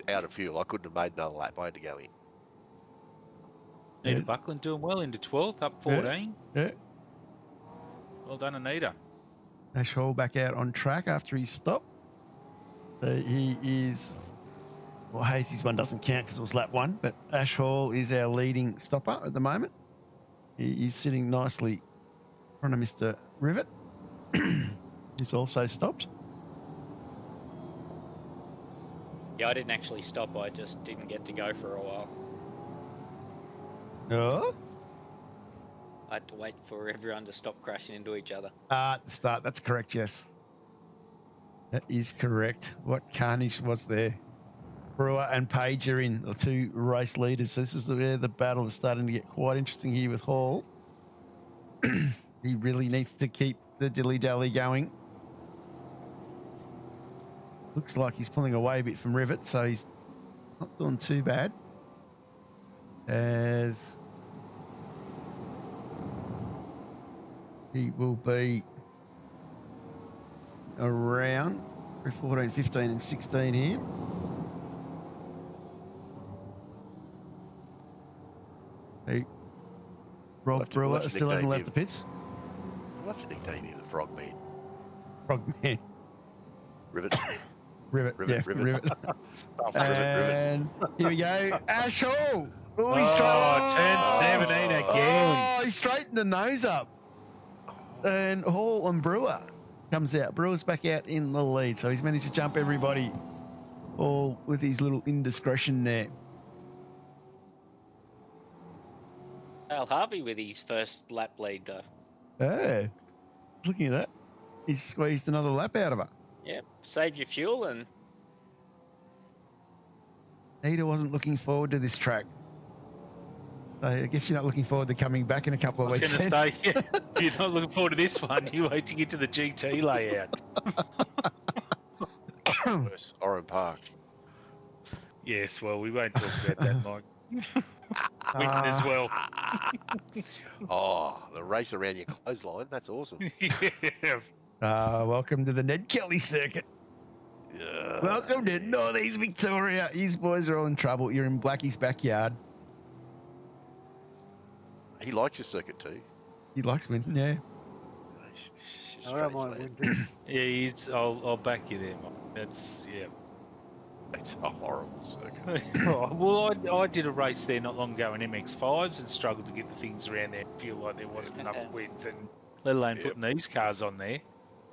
out of fuel. I couldn't have made another lap. I had to go in. Anita Buckland doing well into 12th, up 14. Yeah. Well done, Anita. Ash Hall back out on track after his stop. He is... Well, Hazy's one doesn't count because it was lap 1, but Ash Hall is our leading stopper at the moment. He's sitting nicely in front of Mr. Rivet, who's also stopped. Yeah, I didn't actually stop. I just didn't get to go for a while. Oh, I had to wait for everyone to stop crashing into each other. at the start. That's correct, yes. That is correct. What carnage was there? Brewer and Page are in, the two race leaders. So this is where the battle is starting to get quite interesting here with Hall. He really needs to keep the dilly-dally going. Looks like he's pulling away a bit from Rivet, so he's not doing too bad. As he will be around 14, 15 and 16 here. Hey, Rob Brewer still hasn't left the pits. I'll have to nickname him the Frogman. Frogman. Rivet. Rivet. Rivet. And here we go. Ash Hall. Oh, turn 17 again. Oh, he straightened the nose up. And Hall and Brewer comes out. Brewer's back out in the lead, so he's managed to jump everybody, all with his little indiscretion there. Al Harvey with his first lap lead, though. Oh, looking at that. He's squeezed another lap out of her. Yeah, saved your fuel and... Ada wasn't looking forward to this track. So I guess you're not looking forward to coming back in a couple of weeks. I was going to say, yeah, if you're not looking forward to this one, you wait to get to the GT layout. Worse, Oran Park. Yes, well, we won't talk about that, Mike. Winton as well. Oh, the race around your clothesline. That's awesome. Yeah. Welcome to the Ned Kelly circuit. Yeah. Welcome to Northeast Victoria. His boys are all in trouble. You're in Blackie's backyard. He likes his circuit too. He likes Winton, yeah. She's I don't strange mind lad. Winton. Yeah, I'll back you there, Mike. That's, yeah. It's a horrible circuit. Well, I did a race there not long ago in MX5s and struggled to get the things around there. I feel like there wasn't enough width, and let alone putting these cars on there.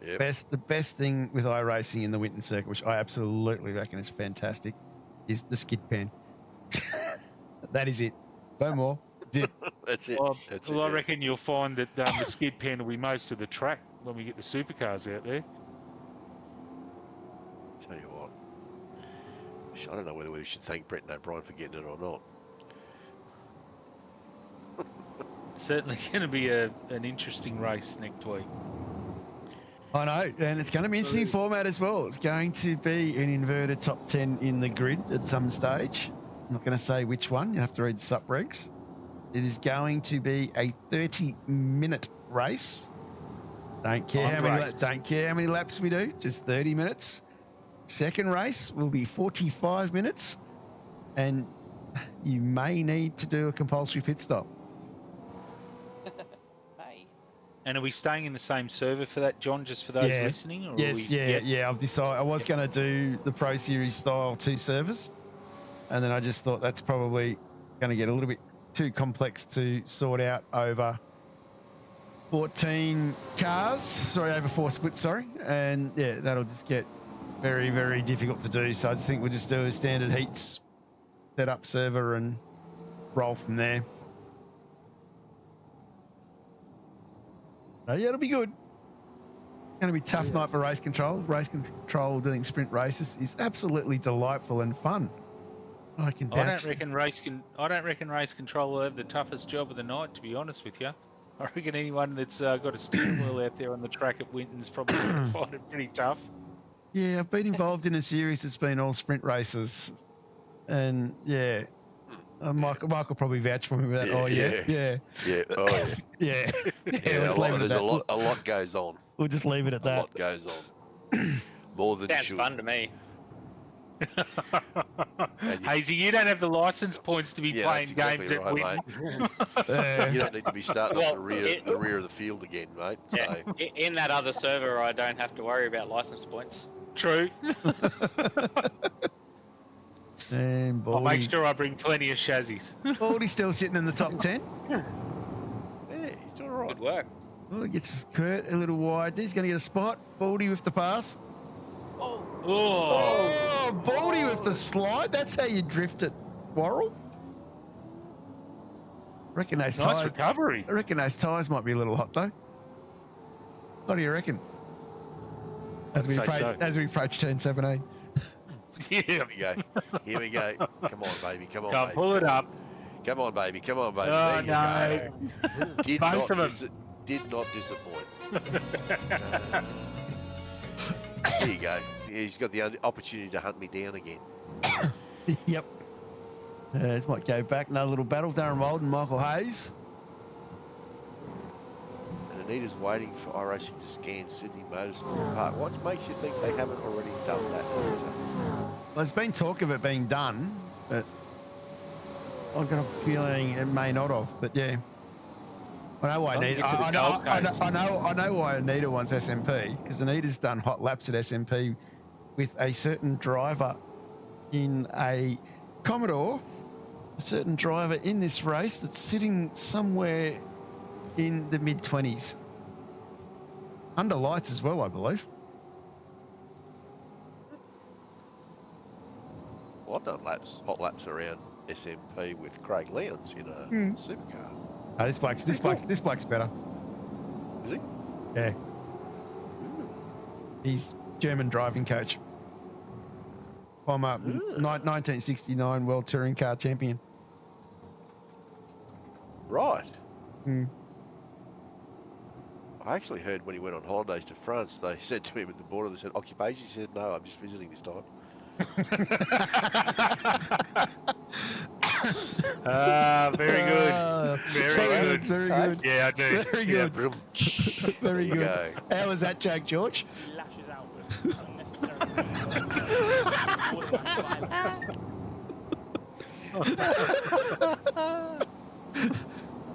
Yep. The best thing with iRacing in the Winton circuit, which I absolutely reckon is fantastic, is the skid pan. That is it. No more. Dip. That's it. Well, That's I it. Yeah. reckon you'll find that the skid pan will be most of the track when we get the supercars out there. Tell you what. I don't know whether we should thank Brett O'Brien for getting it or not. Certainly going to be an interesting race next week. I know, and it's going to be an interesting format as well. It's going to be an inverted top 10 in the grid at some stage. I'm not going to say which one. You have to read the SupRegs. It is going to be a 30-minute race. Don't care how many laps we do. Just 30 minutes. Second race will be 45 minutes, and you may need to do a compulsory pit stop. Hey. And are we staying in the same server for that, John, just for those listening? Or Yes, I've decided I was going to do the Pro Series style 2 servers, and then I just thought that's probably going to get a little bit too complex to sort out over 14 cars. Over 4 splits, and yeah, that'll just get very, very difficult to do. So I just think we'll just do a standard heats set up server and roll from there. So yeah, it'll be good. Going to be a tough night for race control. Race control doing sprint races is absolutely delightful and fun. I don't reckon race control will have the toughest job of the night, to be honest with you. I reckon anyone that's got a steering wheel out there on the track at Winton's probably going to find it pretty tough. Yeah, I've been involved in a series that's been all sprint races, and yeah, Michael probably vouch for me with that. Yeah. Oh yeah. Yeah. There's a lot goes on. We'll just leave it at that. A lot goes on. More than Sounds should. fun to me. Hazy, you don't have the license points to be playing games at Winton. You don't need to be starting off the rear of the field again, mate. Yeah. So. In that other server, I don't have to worry about license points. True. And I'll make sure I bring plenty of chassis. Baldy's still sitting in the top 10. Good work. Oh, he gets Kurt a little wide. He's going to get a spot. Baldy with the pass. Oh, Baldy with the slide. That's how you drift it, Worrell. Reckon those Nice tyres. recovery. I reckon those tyres might be a little hot though. What do you reckon? As we approach turn 17. Yeah. Here we go. Here we go. Come on, baby. Come on, Come baby. pull it up. Come on, baby. Come on, baby. Oh, There you no. go. Did Both not of them. did not disappoint. Here you go. He's got the opportunity to hunt me down again. Yep. This might go back. Another little battle. Darren Walden, Michael Hayes. And Anita's waiting for iRacing to scan Sydney Motorsport Park. What makes you think they haven't already done that? Well, there's been talk of it being done, but I've got a feeling it may not have. But yeah, I know why Anita. I know why Anita wants SMP, because Anita's done hot laps at SMP with a certain driver in a Commodore, a certain driver in this race that's sitting somewhere in the mid-20s. Under lights as well, I believe. Well, I've done hot laps around SMP with Craig Lowndes in a supercar. Oh, this bloke's better. Is he? Yeah. He's German driving coach. Former 1969 World Touring Car Champion. Right. Hmm. I actually heard when he went on holidays to France, they said to him at the border, they said, occupation? He said, no, I'm just visiting this time. Very good. Very good. Very good. Yeah, I do. Very good. Very There you good. How was that joke, George? He lashes out with unnecessary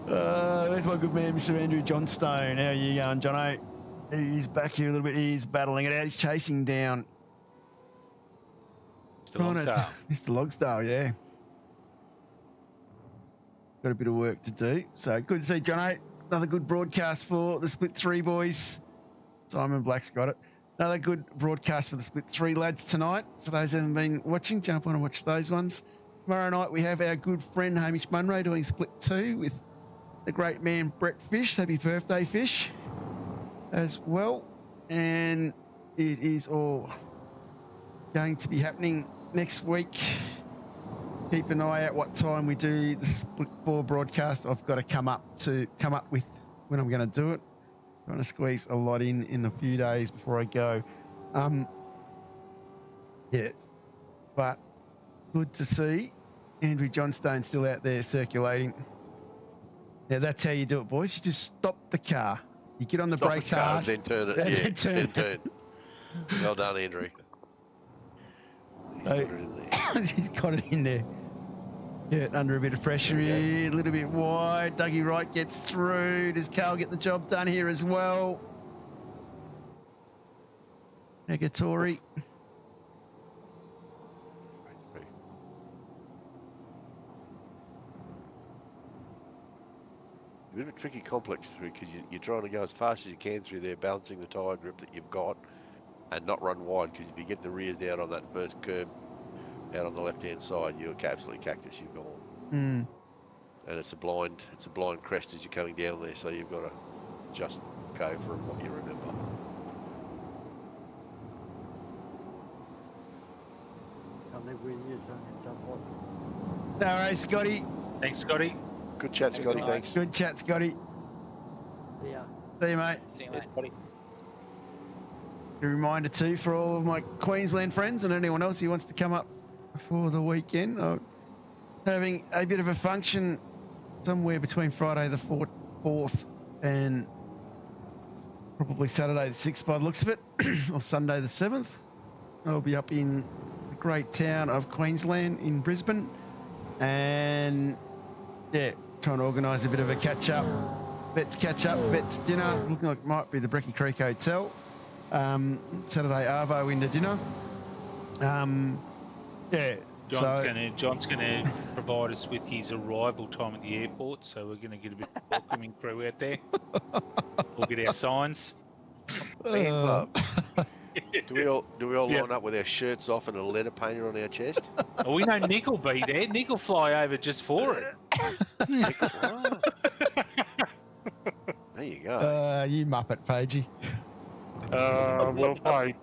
There's my good man, Mr. Andrew Johnstone. How are you going, Jono? He's back here a little bit. He's battling it out. He's chasing down Mr. Longsdale. Mr. Logsdale, yeah. Got a bit of work to do. So good to see Jono. Another good broadcast for the Split 3 boys. Simon Black's got it. Another good broadcast for the Split 3 lads tonight. For those who haven't been watching, jump on and watch those ones. Tomorrow night we have our good friend Hamish Munro doing Split 2 with the great man Brett Fish. Happy birthday, Fish, as well. And it is all going to be happening next week. Keep an eye out what time we do the Split 4 broadcast. I've got to come up with when I'm going to do it. I'm going to squeeze a lot in a few days before I go. Yeah, but good to see Andrew Johnstone still out there circulating. Yeah, that's how you do it, boys. You just stop the car. You get on the brakes hard. Then turn it. And Yeah, then turn. then turn. Well done, Andrew. He's got it in there. He's got it in there. Yeah, under a bit of pressure here, a little bit wide. Dougie Wright gets through. Does Carl get the job done here as well? Negatory. A bit of a tricky complex through because you're trying to go as fast as you can through there, balancing the tyre grip that you've got and not run wide, because if you get the rears down on that first curb out on the left-hand side, you're absolutely cactus, you've gone. Mm. And it's a blind crest as you're coming down there, so you've got to just go from what you remember. No worries, Scotty. Thanks, Scotty. Good chat, Scotty, thanks. Good chat, Scotty. See you, mate. See you, mate. A reminder too for all of my Queensland friends and anyone else who wants to come up for the weekend. I'm having a bit of a function somewhere between Friday the 4th and probably Saturday the 6th by the looks of it, or Sunday the 7th. I'll be up in the great town of Queensland in Brisbane, and yeah, trying to organise a bit of a catch-up, vets dinner. Looking like it might be the Brecky Creek Hotel. Saturday Arvo into dinner. Yeah, John's gonna provide us with his arrival time at the airport, so we're gonna get a bit of welcoming crew out there. We'll get our signs. Fan club. Uh, Do we all Yeah. line up with our shirts off and a letter painted on our chest? Oh, we know Nick will be there. Nick will fly over just for it. Oh. There you go. you muppet, Pagey. Well played.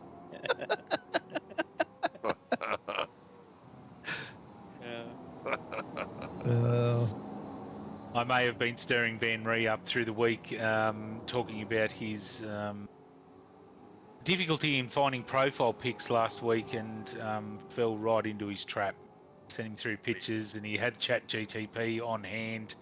Uh, I may have been stirring Van Ree up through the week, talking about his difficulty in finding profile pics last week, and fell right into his trap. Sent him through pictures, and he had Chat GTP on hand,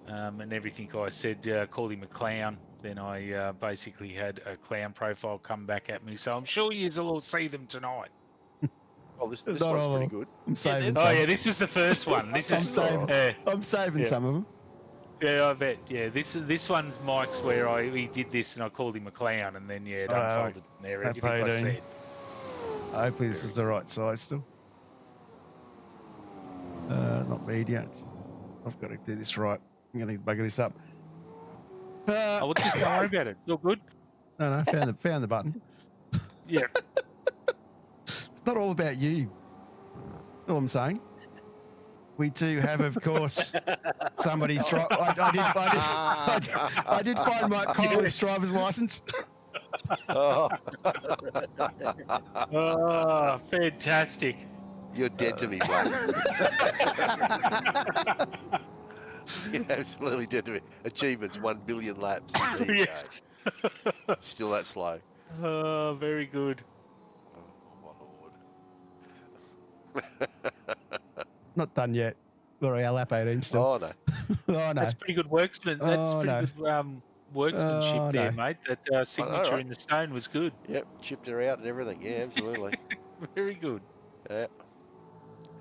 and everything I said, called him a clown. Then I basically had a clown profile come back at me, so I'm sure you'll all see them tonight. Oh, this Not one's all pretty of good. I'm saving Oh some. yeah, this was the first one. This is I'm saving some of them. Yeah, I bet. Yeah, this one's Mike's where he did this and I called him a clown, and then it unfolded in there. Everything I said. Hopefully this is the right size still. Not media. I've got to do this right. I'm going to bugger this up. Well, just don't worry about it. It's all good. No, found the button. Yeah. It's not all about you. That's all I'm saying. We do have, of course, somebody's I did find Mike Collins' driver's license. Oh, Oh, fantastic. you're dead to me, Blake. You're absolutely dead to me. Achievements 1 billion laps. There you Yes. go. Still that slow. Oh, very good. Oh, my lord. Not done yet. We're our lap 18 still. Oh, no. Oh, no. That's pretty good worksman. That's Oh, pretty good workmanship Oh, there, no. mate. That signature right. in the stone was good. Yep, chipped her out and everything. Yeah, absolutely. Very good. Yeah.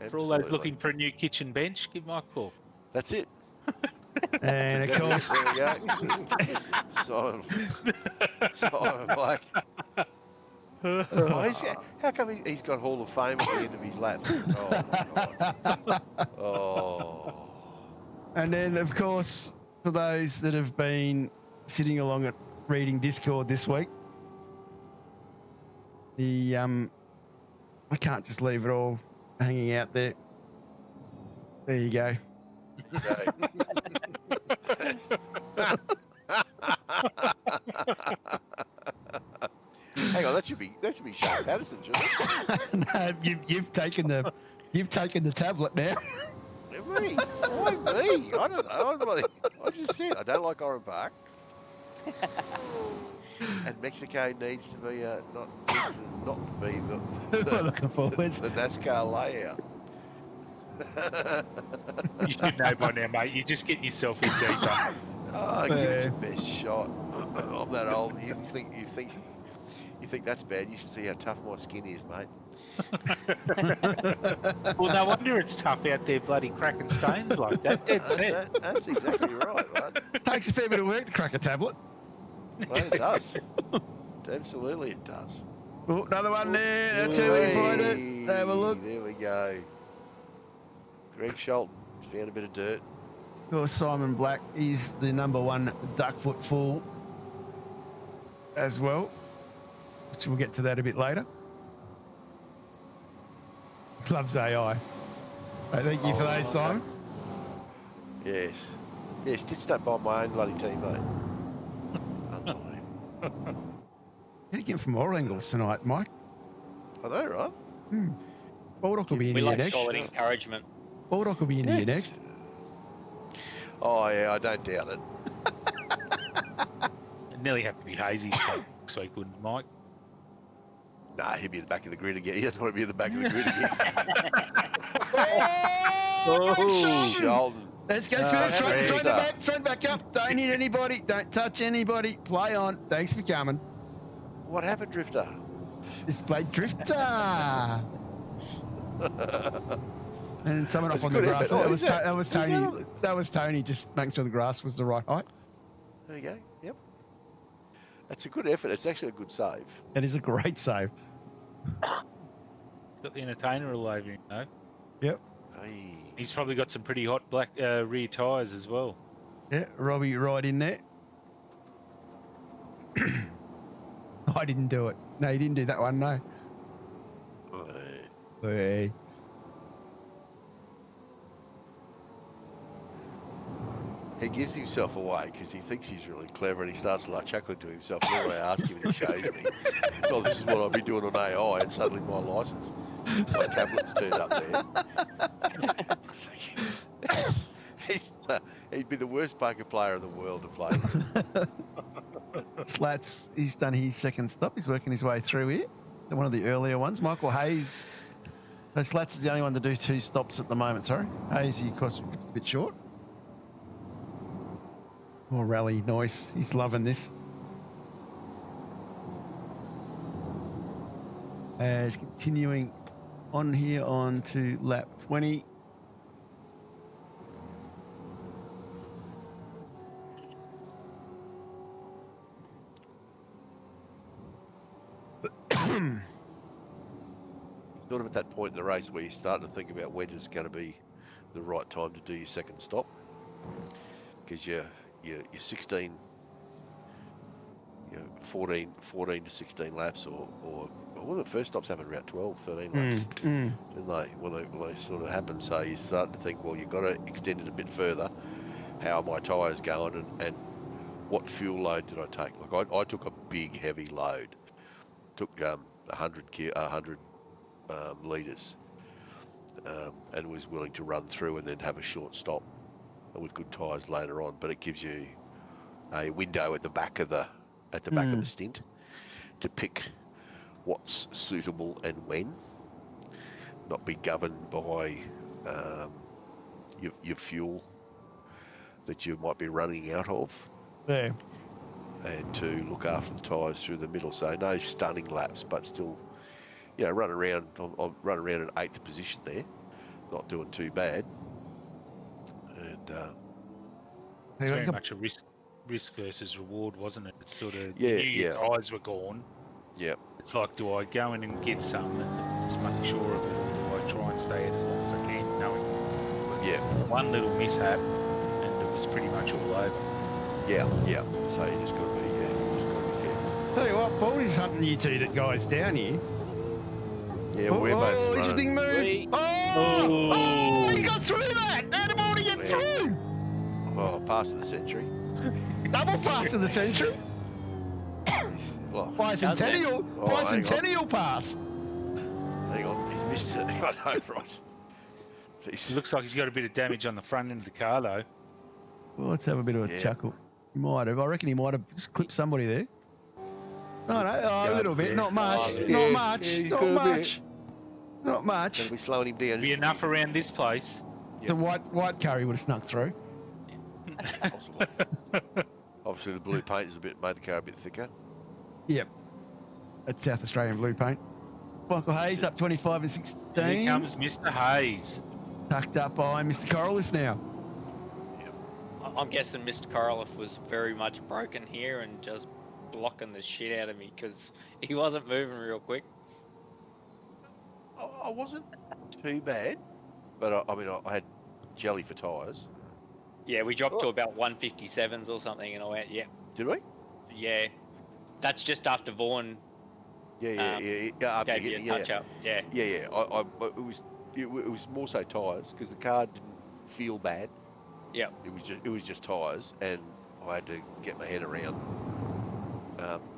For all those looking for a new kitchen bench, give Mike a call. That's it. And, of course, There we go. Simon Black. Oh, how come he's got Hall of Fame at the end of his laps? Oh, God. Oh. and then, of course, for those that have been sitting along at reading Discord this week, I can't just leave it all hanging out there. There you go. Hang on, that should be Shane Patterson, shouldn't it? No, you've taken the tablet now. Me? Why me? I don't know. I just said I don't like Oran Park. And Mexico needs to be not to be We're looking forward. the NASCAR layout. You should know by now, mate. You're just getting yourself in deeper. Oh, give us your best shot. I'm that old. You think that's bad? You should see how tough my skin is, mate. Well, no wonder it's tough out there, bloody cracking stones like that. That's it. That's exactly right, mate. Takes a fair bit of work to crack a tablet. Well, it does. Absolutely, it does. Oh, another one there. That's how we find it. Have a look. There we go. Greg Schulten found a bit of dirt. Of course, Simon Black is the #1 duckfoot full as well, which we'll get to that a bit later. Loves AI. Thank you for those, Simon. Yes. Yeah, stitched up by my own bloody teammate. Unbelievable. How do you get from all angles tonight, Mike? I know, right? Baldock will be in We here like next. solid encouragement. Baldock will be in here next. Oh, yeah, I don't doubt it. It'd nearly have to be Hazy's take next week, wouldn't it, Mike? Nah, he'll be in the back of the grid again. He doesn't want to be in the back of the grid again. Sheldon. Let's go, straight back up. Don't hit anybody. Don't touch anybody. Play on. Thanks for coming. What happened, Drifter? Display Drifter. And someone That's off on a the good grass. effort. Oh, That was is that Tony. on the- That was Tony. Just making sure the grass was the right height. There you go. Yep. That's a good effort. It's actually a good save. It is a great save. Got the entertainer all over him, though. Yep. Hey. He's probably got some pretty hot black rear tyres as well. Yeah, Robbie right in there. I didn't do it. No, you didn't do that one, no. Hey. He gives himself away because he thinks he's really clever, and he starts like chuckling to himself. And then I ask him, and he shows me. So this is what I'll be doing on AI, and suddenly my license, my tablet's turned up there. He'd be the worst poker player in the world to play with. Slats, he's done his second stop. He's working his way through here. One of the earlier ones. Michael Hayes. So Slats is the only one to do 2 stops at the moment, sorry. Hayes, he cost a bit short. More rally noise. He's loving this. He's continuing on here on to lap 20. Sort of at that point in the race where you're starting to think about when is going to be the right time to do your second stop, because you're 16, 14 to 16 laps, or well, the first stops happen around 12, 13 laps, and when they sort of happen. So you start to think, well, you've got to extend it a bit further. How are my tyres going, and what fuel load did I take? Like I took a big heavy load, took 100 litres, and was willing to run through and then have a short stop with good tyres later on. But it gives you a window at the back of the back of the stint to pick what's suitable and when, not be governed by your fuel that you might be running out of. Yeah. And to look after the tyres through the middle. So no stunning laps, but still, run around in 8th position there, not doing too bad. And it's very much a risk versus reward, wasn't it? It's sort of, yeah, you knew your tyres were gone. Yeah. It's like, do I go in and get some and just make sure of it, or do I try and stay it as long as I can, knowing one little mishap and it was pretty much all over. Yeah. So you just got to be careful. Tell you what, Baldy's hunting you two guys down here. Yeah, we're both running. Interesting move. Oh, he got through that. How did Baldy get through? Oh, pass of the century. Double pass of the century. Bicentennial pass. Hang on, he's missed it. I know, right. It looks like he's got a bit of damage on the front end of the car, though. Well, let's have a bit of a chuckle. He might have. I reckon he might have just clipped somebody there. No, a little bit. Not much. Not much. Not much. Going to be slowing him down. Be enough around this place. The white car he would have snuck through. Possibly. Obviously, the blue paint has made the car a bit thicker. Yep. That's South Australian blue paint. Michael Hayes up 25 and 16. Here comes Mr. Hayes. Tucked up by Mr. Coraliff now. I'm guessing Mr. Coraliff was very much broken here and just blocking the shit out of me because he wasn't moving real quick. I wasn't too bad, but I had jelly for tyres. Yeah, we dropped to about 157s or something, and I went, yeah. Did we? Yeah. That's just after Vaughan. Yeah. Gave you a touch up. Yeah. Yeah. It was more so tyres because the car didn't feel bad. Yeah. It was just tyres, and I had to get my head around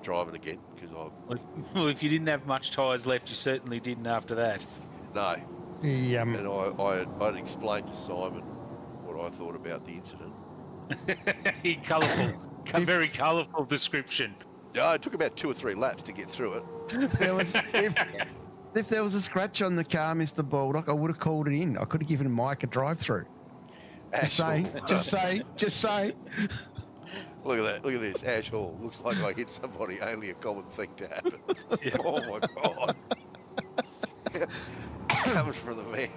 driving again because Well, if you didn't have much tyres left, you certainly didn't after that. No. And I'd explained to Simon what I thought about the incident. Colourful, very colourful description. Yeah, it took about 2 or 3 laps to get through it. If there was a scratch on the car, Mr. Baldock, I would have called it in. I could have given Mike a drive-through. Just say. Look at this. Ash Hall. Looks like I hit somebody. Only a common thing to happen. Yeah. Oh my God. Comes from the man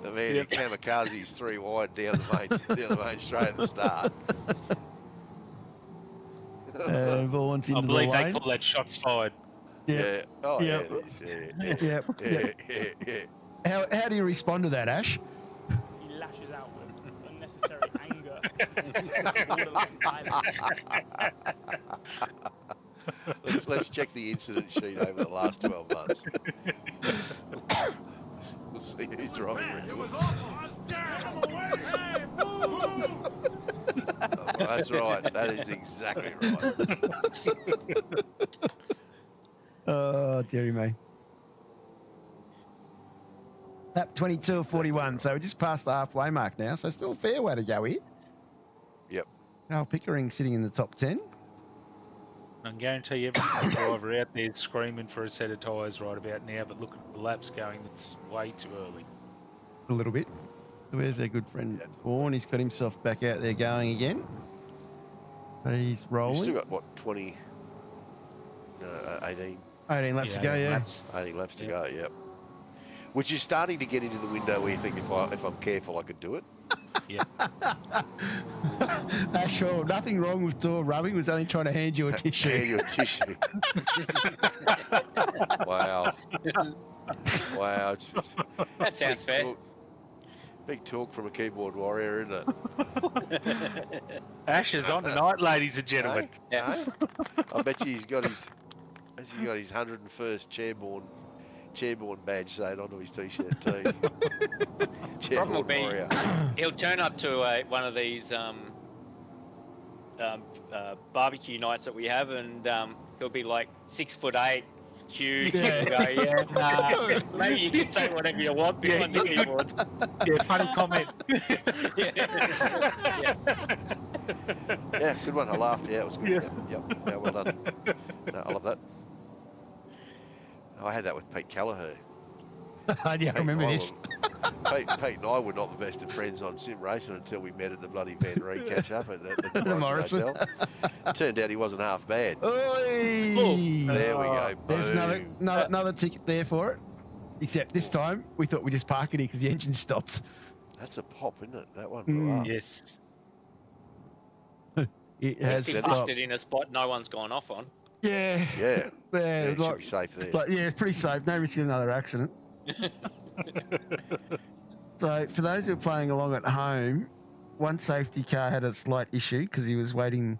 who kamikazes 3 wide down the main straight at the start. Vaughan's into I believe the they lane. call that shots fired. Yeah. Oh, Yep. yeah. How do you respond to that, Ash? He lashes out with unnecessary anger, borderline violence. Let's check the incident sheet over the last 12 months. We'll see who's driving record. That's right. That is exactly right. Oh, dearie me. Lap 22 of 41, so we're just past the halfway mark now, so still a fair way to go here. Yep. Now Pickering sitting in the top 10. I can guarantee every single driver out there is screaming for a set of tyres right about now, but look at the laps going, it's way too early. A little bit. So where's our good friend Vaughan? He's got himself back out there going again. He's rolling. You've still got, what, 20, 18? 18 laps to go, yeah. 18 laps to go, yep. Which is starting to get into the window where you think if I'm careful, I could do it. Yeah. Sure, nothing wrong with door rubbing. Was only trying to hand you a tissue. Hand you a tissue. Wow. Wow. That sounds fair. Big talk from a keyboard warrior, isn't it? Ash is on tonight, ladies and gentlemen. Yeah. I bet you he's got his 101st chairborne badge saying onto his t-shirt too. Chairborne warrior. He'll turn up to one of these barbecue nights that we have, and he'll be like 6'8", huge. Yeah. He'll go, yeah, maybe you can say whatever you want behind the keyboard. Yeah, funny comment. Yeah, good one. I laughed. Yeah, it was good. Yeah. Yep. Yeah, well done. No, I love that. I had that with Pete Callagher. Yeah, I remember this. Pete and I were not the best of friends on sim racing until we met at the bloody Van Reed catch up at the Morrison Hotel. Turned out he wasn't half bad. Oi! There we go. There's Boom. another ticket there for it. Except this time we thought we'd just park it here because the engine stops. That's a pop, isn't it? That one blew up. Yes. It has He pushed it in a spot no one's gone off on. Yeah. Yeah. Yeah, It should be safe there. Yeah, it's pretty safe. No risk of another accident. So, for those who are playing along at home, one safety car had a slight issue because he was waiting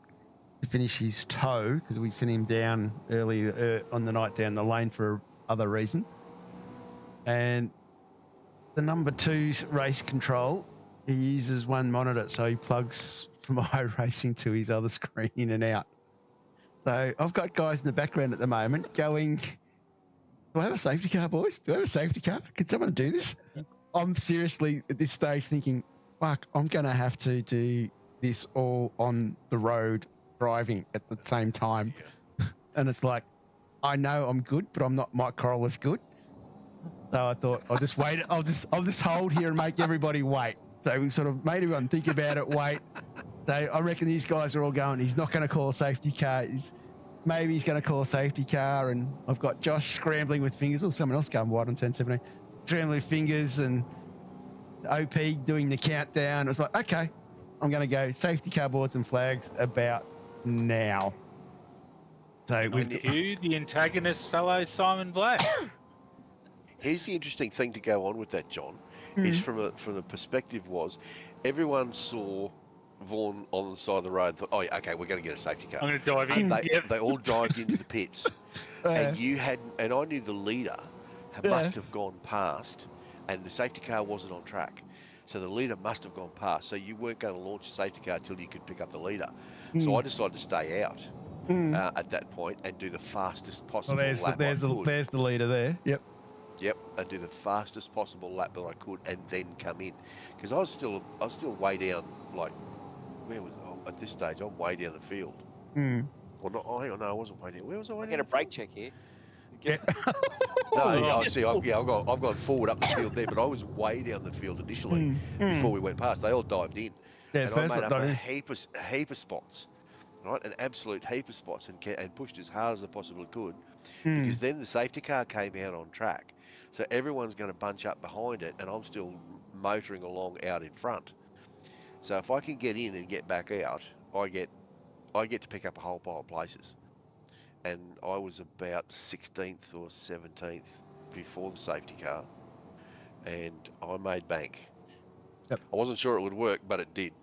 to finish his tow because we sent him down early on the night down the lane for other reason. And the number 2's race control, he uses one monitor, so he plugs from iRacing to his other screen in and out. So I've got guys in the background at the moment going, do I have a safety car, boys? Do I have a safety car? Can someone do this? I'm seriously at this stage thinking, fuck, I'm going to have to do this all on the road driving at the same time. Yeah. And it's like, I know I'm good, but I'm not Mike Corliff good. So I thought I'll just wait. I'll just hold here and make everybody wait. So we sort of made everyone think about it, wait. So I reckon these guys are all going, he's not going to call a safety car. Maybe he's going to call a safety car. And I've got Josh scrambling with fingers, or someone else going wide on 10-17, scrambling with fingers, and OP doing the countdown. It was like, okay, I'm going to go safety car boards and flags about now. So with the antagonist, hello, Simon Black. Here's the interesting thing to go on with that, John, is from the perspective was everyone saw Vaughan on the side of the road and thought, oh, yeah, okay, we're going to get a safety car. I'm going to dive in. They all dived into the pits. And you had, and I knew the leader must have gone past, and the safety car wasn't on track. So the leader must have gone past. So you weren't going to launch a safety car until you could pick up the leader. So I decided to stay out at that point and do the fastest possible lap. There's the leader there. Yep, and do the fastest possible lap that I could, and then come in, because I was still way down. Like, where was I at this stage? I'm way down the field. Well, not. Oh, hang on, no, I wasn't way down. Where was I? I get a brake check here. I've gone forward up the field there, but I was way down the field initially before we went past. They all dived in, and I made up a heap of spots, right? An absolute heap of spots, and pushed as hard as I possibly could, because then the safety car came out on track. So everyone's going to bunch up behind it, and I'm still motoring along out in front. So if I can get in and get back out, I get to pick up a whole pile of places. And I was about 16th or 17th before the safety car. and I made bank. Yep. I wasn't sure it would work, but it did.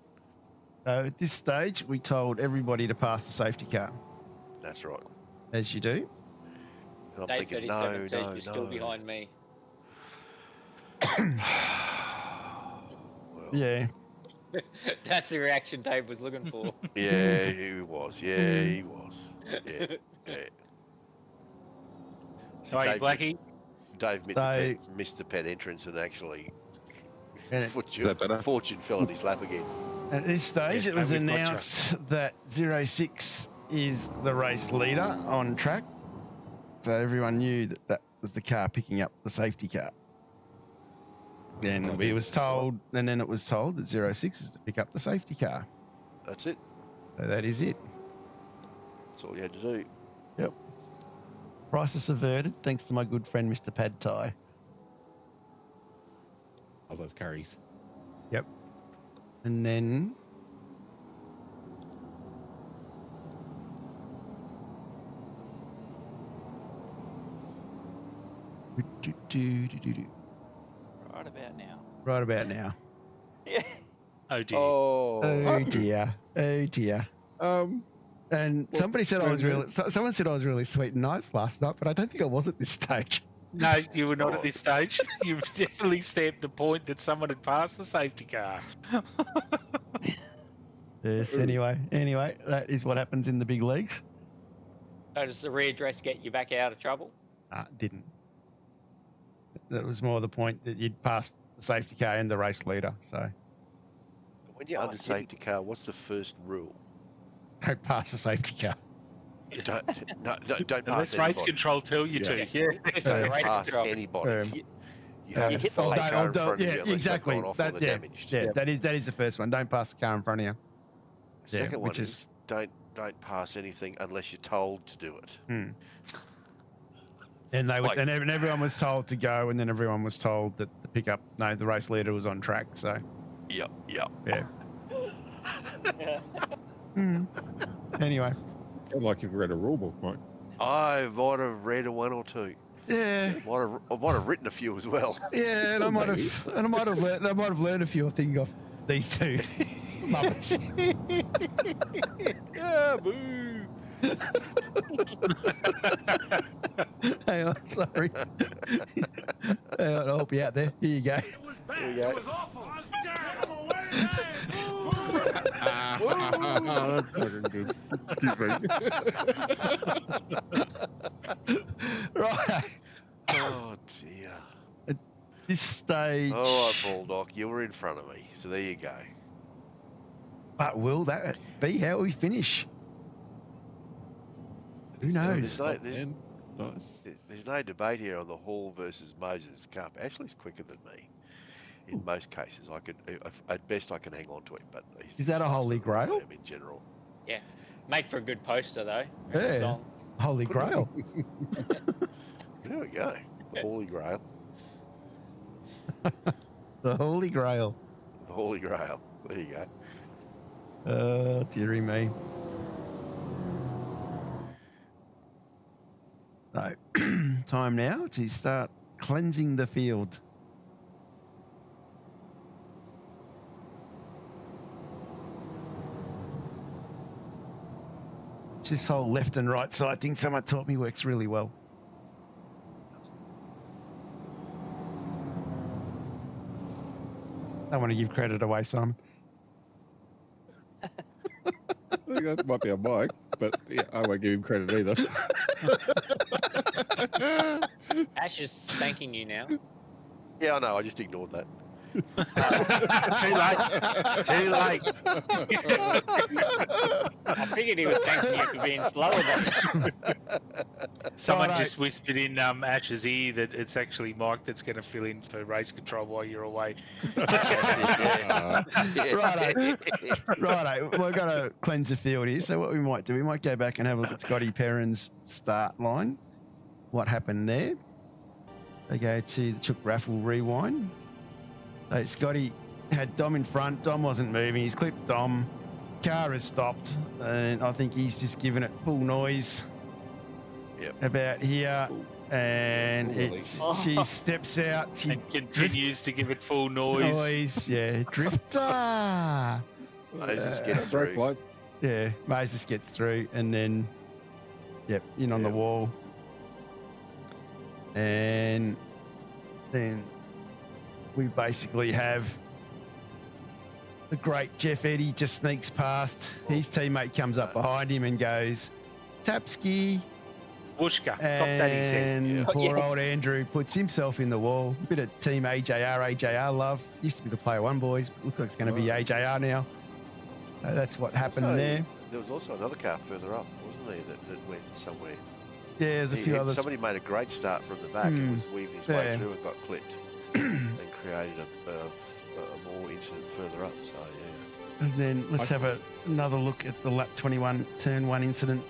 So at this stage, we told everybody to pass the safety car, That's right. as you do. And I'm Dave thinking, 37 says no, you're still no. behind me. Well, Yeah. That's the reaction Dave was looking for. yeah, he was. Yeah, he was. Yeah, yeah. So Hey, Blackie. Dave missed the pet entrance and actually And fortune fell on his lap again. at this stage, Yes, it was mate, we've got announced that 06 is the race leader on track. So everyone knew that that was the car picking up the safety car. Then it was told that 06 is to pick up the safety car. That's it. So that is it. That's all you had to do. Yep. Crisis averted, thanks to my good friend Mr. Pad Thai. Oh, those curries. Yep. And then Right about now. right about now. Yeah. Oh dear. Oh dear. Oh dear. And somebody said someone said I was really sweet and nice last night, but I don't think I was at this stage. No, you were not at this stage. You've definitely stamped the point that someone had passed the safety car. Yes, anyway, that is what happens in the big leagues. So does the rear dress get you back out of trouble? Didn't. That was more the point that you'd passed the safety car and the race leader, so When you're under safety car, what's the first rule? don't pass the safety car. Don't pass Unless anybody. race control tell you to. Yeah. So Don't race pass control. anybody. You have to hit the follow the lane. car in front of you yeah, unless they've exactly. gone off That, or they're yeah, damaged. yeah, that is the first one. Don't pass the car in front of you. The Yeah, second one which is don't pass anything unless you're told to do it. And It's they like- and everyone was told to go, and then everyone was told that the race leader was on track. So Yep. yeah. Yeah. Anyway, Like you've read a rule book, mate. I might have read a one or two. yeah, I might have written a few as well. yeah, and I might have learned a few things off these two muppets. Yeah, boo. Hang on, sorry. Hang on, I'll help you out there. Here you go. Here we go. That's fucking good. Excuse me. Right. Oh dear. This stage. All right, Bulldog, you were in front of me, so there you go. But will that be how we finish? Who knows? Nice. There's no debate here on the Hall versus Moses Cup. Ashley's quicker than me. In most cases, at best I can hang on to him, but Is that a holy grail? In general, Yeah. Make for a good poster though. Yeah. Song. Holy Grail. there we go. The Holy Grail. The Holy Grail. The Holy Grail. There you go. Oh, dearie me. So, time now to start cleansing the field. This whole left and right side thing someone taught me works really well. I want to give credit away, Simon. I think that might be a mic, but yeah, I won't give him credit either. Ash is thanking you now. Yeah, I know. I just ignored that. Too late. I figured he was thanking you for being slower than Someone Righto. just whispered in Ash's ear that it's actually Mike that's going to fill in for race control while you're away. Yeah. Righto, we're going to cleanse the field here. So what we might do, we might go back and have a look at Scotty Perrins' start line. What happened there? They go to the Chook Raffle rewind. So Scotty had Dom in front. Dom wasn't moving. He's clipped Dom. Car has stopped. And I think he's just given it full noise. Yep. About here. And Really? she steps out. She And continues to give it full noise. yeah, drifter. Moses gets Brake through. light. Yeah, Moses gets through, and then, yep, in on the Yep. wall. And then we basically have the great Jeff Eddy just sneaks past. His teammate comes up behind him and goes, Tapski. Wooshka. Top that, he said. And Yeah. poor old Andrew puts himself in the wall. A bit of team AJR love. Used to be the player one boys, but looks like it's going to be AJR now. That's what happened Also, there. There was also another car further up, wasn't there, that went somewhere. Yeah, there's a few others. Somebody made a great start from the back and was weaving his way Yeah. through and got clipped and created a more incident further up. So, yeah. And then let's have another look at the lap 21 turn 1 incident.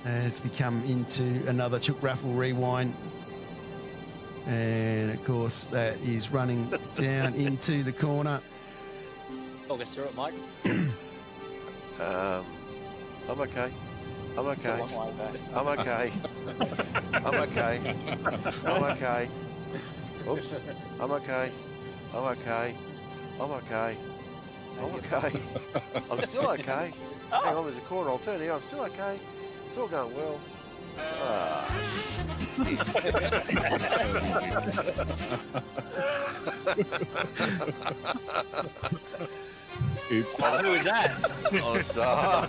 As we come into another Chook Raffle rewind. And of course, that is running down into the corner. Talk us through it, Mike. I'm okay. I'm It's a okay. long way back. I'm okay. I'm okay. I'm okay. Oops. I'm okay. I'm okay. I'm okay. I'm okay. I'm still okay. Hang on, there's a corner. I'll turn here. I'm still okay. It's all going well. Oops. Who was that? I'm sorry.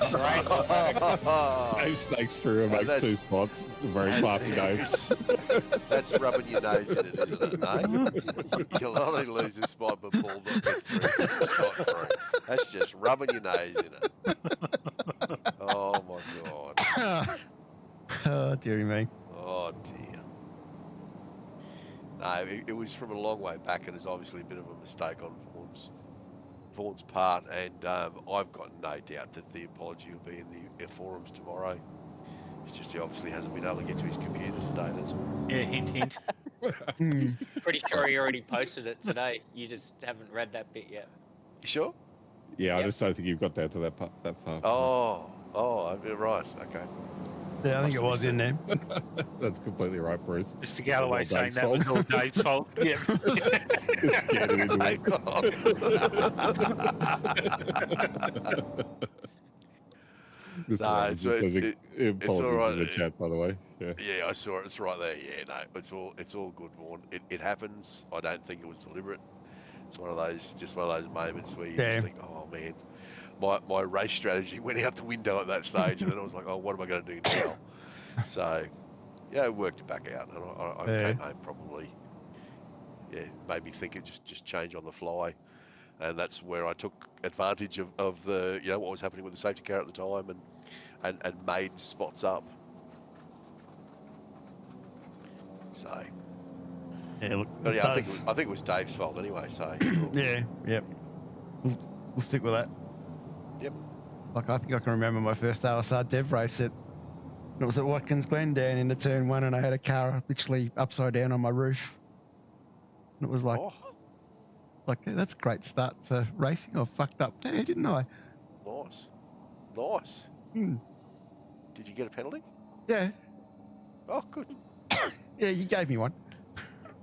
Dave snakes through and makes That's- 2 spots. Very classy, Dave. That's rubbing your nose in it, isn't it, mate? You'll only lose a spot, but ball not get through scot-free. That's just rubbing your nose in it. Oh, my God. Oh, dearie me. Oh, dear. No, it was from a long way back, and it was obviously a bit of a mistake on Vaughan's part, and I've got no doubt that the apology will be in the forums tomorrow. It's just he obviously hasn't been able to get to his computer today, that's all. Yeah, hint, hint. Pretty sure he already posted it today. You just haven't read that bit yet. You sure? Yeah, I Yep. just don't think you've got down to that far. Oh, right, okay. Yeah, I think it was in there. That's completely right, Bruce. Mr. Galloway All saying Dave's that was fault. all Dave's fault. Yeah. Just scared him into Thank it. Mr. No, Evans just says apologies all right. in the chat, by the way. Yeah. Yeah, I saw it. It's right there. Yeah, no, it's all good, Vaughan. It happens. I don't think it was deliberate. It's one of those moments where you Yeah. just think, oh man, my race strategy went out the window at that stage, and then I was like, oh, what am I going to do now? So, yeah, it worked it back out, and I came home probably, made me think it just changed on the fly, and that's where I took advantage of the what was happening with the safety car at the time, and made spots up. So. Yeah, look, But it yeah, does. I think it was Dave's fault anyway. So Yeah, yep. We'll stick with that. Yep. Like, I think I can remember my first RSR dev race it was at Watkins Glen down into turn 1, and I had a car literally upside down on my roof. And it was like, that's a great start to racing. I fucked up there, didn't I? nice. Hmm. Did you get a penalty? Yeah. Oh, good. Yeah, you gave me one.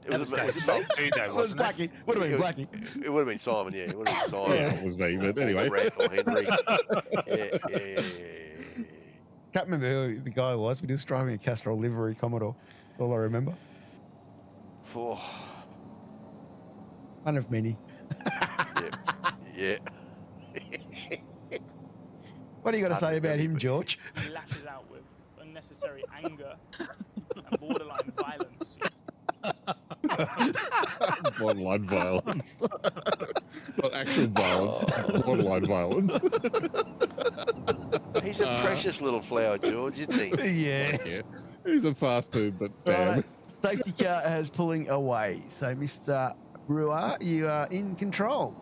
It was Dave's fault too, though, It was wasn't it? Blackie. Would have been Blackie. It would have been Simon. Yeah, it would have been Simon. Yeah, it was me, but anyway. Or Henry. Yeah. Can't remember who the guy was, but he was driving a Castrol livery Commodore. All I remember. Oh, One of many. yeah. What do you got to say about him, George? He lashes out with unnecessary anger and borderline violence. Borderline violence. Not actual violence, borderline violence. He's a precious little flower, George, isn't he? Yeah. Yeah. He's a fast dude, but damn. Right. Safety car has pulling away. So, Mr. Brewer, you are in control.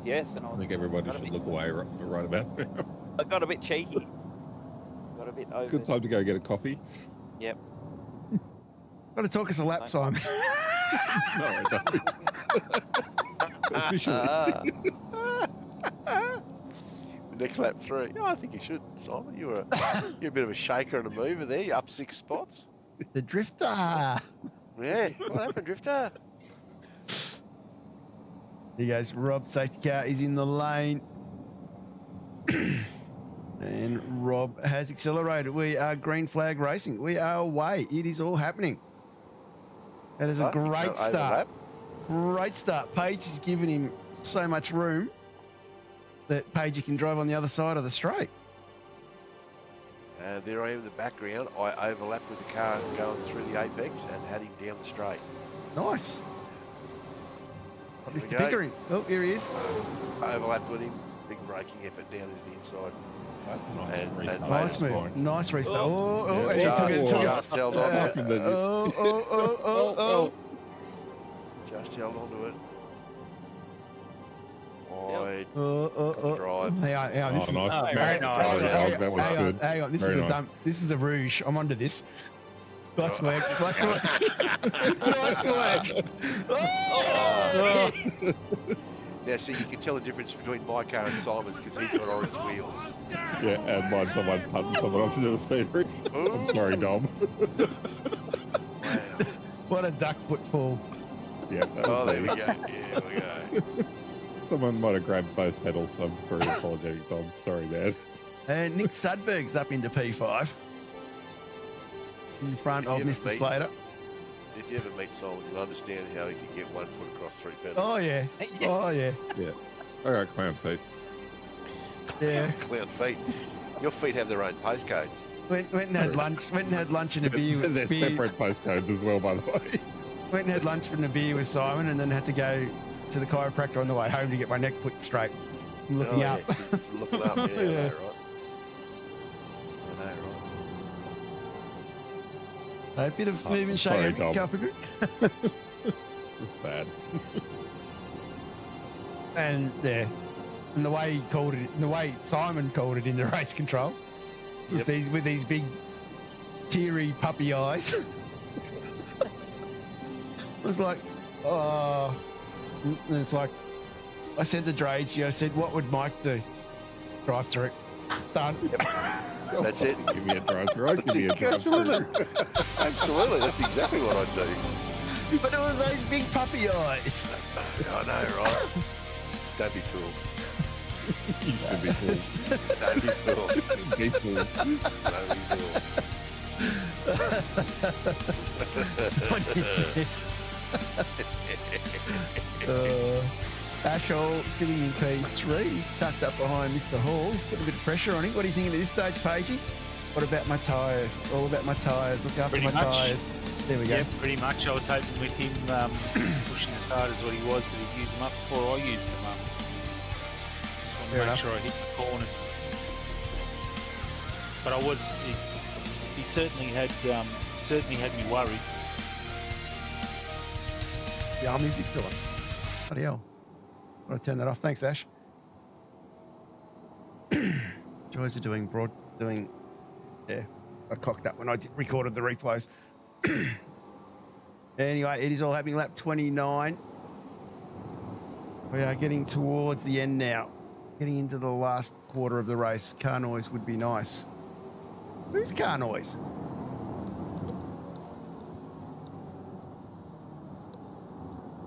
Yes, and I think everybody should look away right about now. I got a bit cheeky. Got a bit over. It's a good time to go get a coffee. Yep. Got to talk us a lap, Simon. No, I don't. Officially. next lap 3. Oh, I think you should, Simon. You're a bit of a shaker and a mover there. You're up 6 spots. The drifter. Yeah. What happened, Drifter? Here goes Rob. Safety car is in the lane. And Rob has accelerated. We are green flag racing. We are away. It is all happening. That is a great start. Great start. Paige has given him so much room that Paige can drive on the other side of the straight. There I am in the background. I overlapped with the car going through the apex and had him down the straight. Nice. Here we Mr. go. Pickering. Oh, here he is. I overlapped with him. Big braking effort down into the inside. That's a nice And- restart. and Nice Nice move. Nice restart. Oh, Yeah. and he took it. Took it. Just held on to it. Oh. Just held on to it. Yep. Wide. Drive. Hang on. This Oh, is, nice. Very nice. That was good. hang on. This Very is a nice. dumb. This is a rouge. I'm onto this. Nice work. Nice work. Nice work. Oh! Now, see, you can tell the difference between my car and Simon's because he's got orange wheels. Yeah, and mine's the one punting someone off into the scenery. I'm sorry, Dom. Wow. What a duck footfall. Yeah, that Oh, was there we me. go. Here we go. Someone might have grabbed both pedals. I'm very apologetic, Dom. Sorry, man. And Nick Sudberg's up into P5. In front of If you Mr. ever meet- Slater. If you ever meet Simon, you'll understand how he can get 1 foot across 3 pedals. Oh, yeah. Oh, yeah. All right, clown feet. Yeah. Clown feet. Your feet have their own postcodes. Went and had lunch. Went and had lunch and a beer. They're separate postcodes as well, by the way. Went and had lunch and a beer with Simon, and then had to go to the chiropractor on the way home to get my neck put straight. I'm looking up. Yeah. Looking up, yeah, Yeah. I know, right? I know, right? A bit of Oh, movement sorry, shake. Dom. Carpenter. It's bad. And yeah, and the way he called it, the way Simon called it into race control, Yep. with these big teary puppy eyes. It was like, oh, and it's like, I said to Drage, I said, what would Mike do? Drive through. Done. That's it. Give me a drive-through. I'll give you a Absolutely. drive-through. Absolutely. That's exactly what I'd do. But it was those big puppy eyes. I know, right? Don't be fooled. You should be cool. Don't be fooled. Be cool. Don't be fooled. Ashall sitting in P3. He's tucked up behind Mr. Hall. He's put a bit of pressure on him. What are you thinking at this stage, Pagey? What about my tyres? It's all about my tyres. Look after Pretty my much. tyres. There we go. Yeah, pretty much. I was hoping with him pushing as hard as what he was that he'd use them up before I used them up. Just want to Fair make enough. sure I hit the corners. But I was, he certainly had me worried. Yeah, our music's still on. Bloody hell. I'll turn that off. Thanks, Ash. Joys are doing. Yeah, I cocked up when I recorded the replays. Anyway, it is all happening. Lap 29. We are getting towards the end now. Getting into the last quarter of the race. Car noise would be nice. Who's car noise?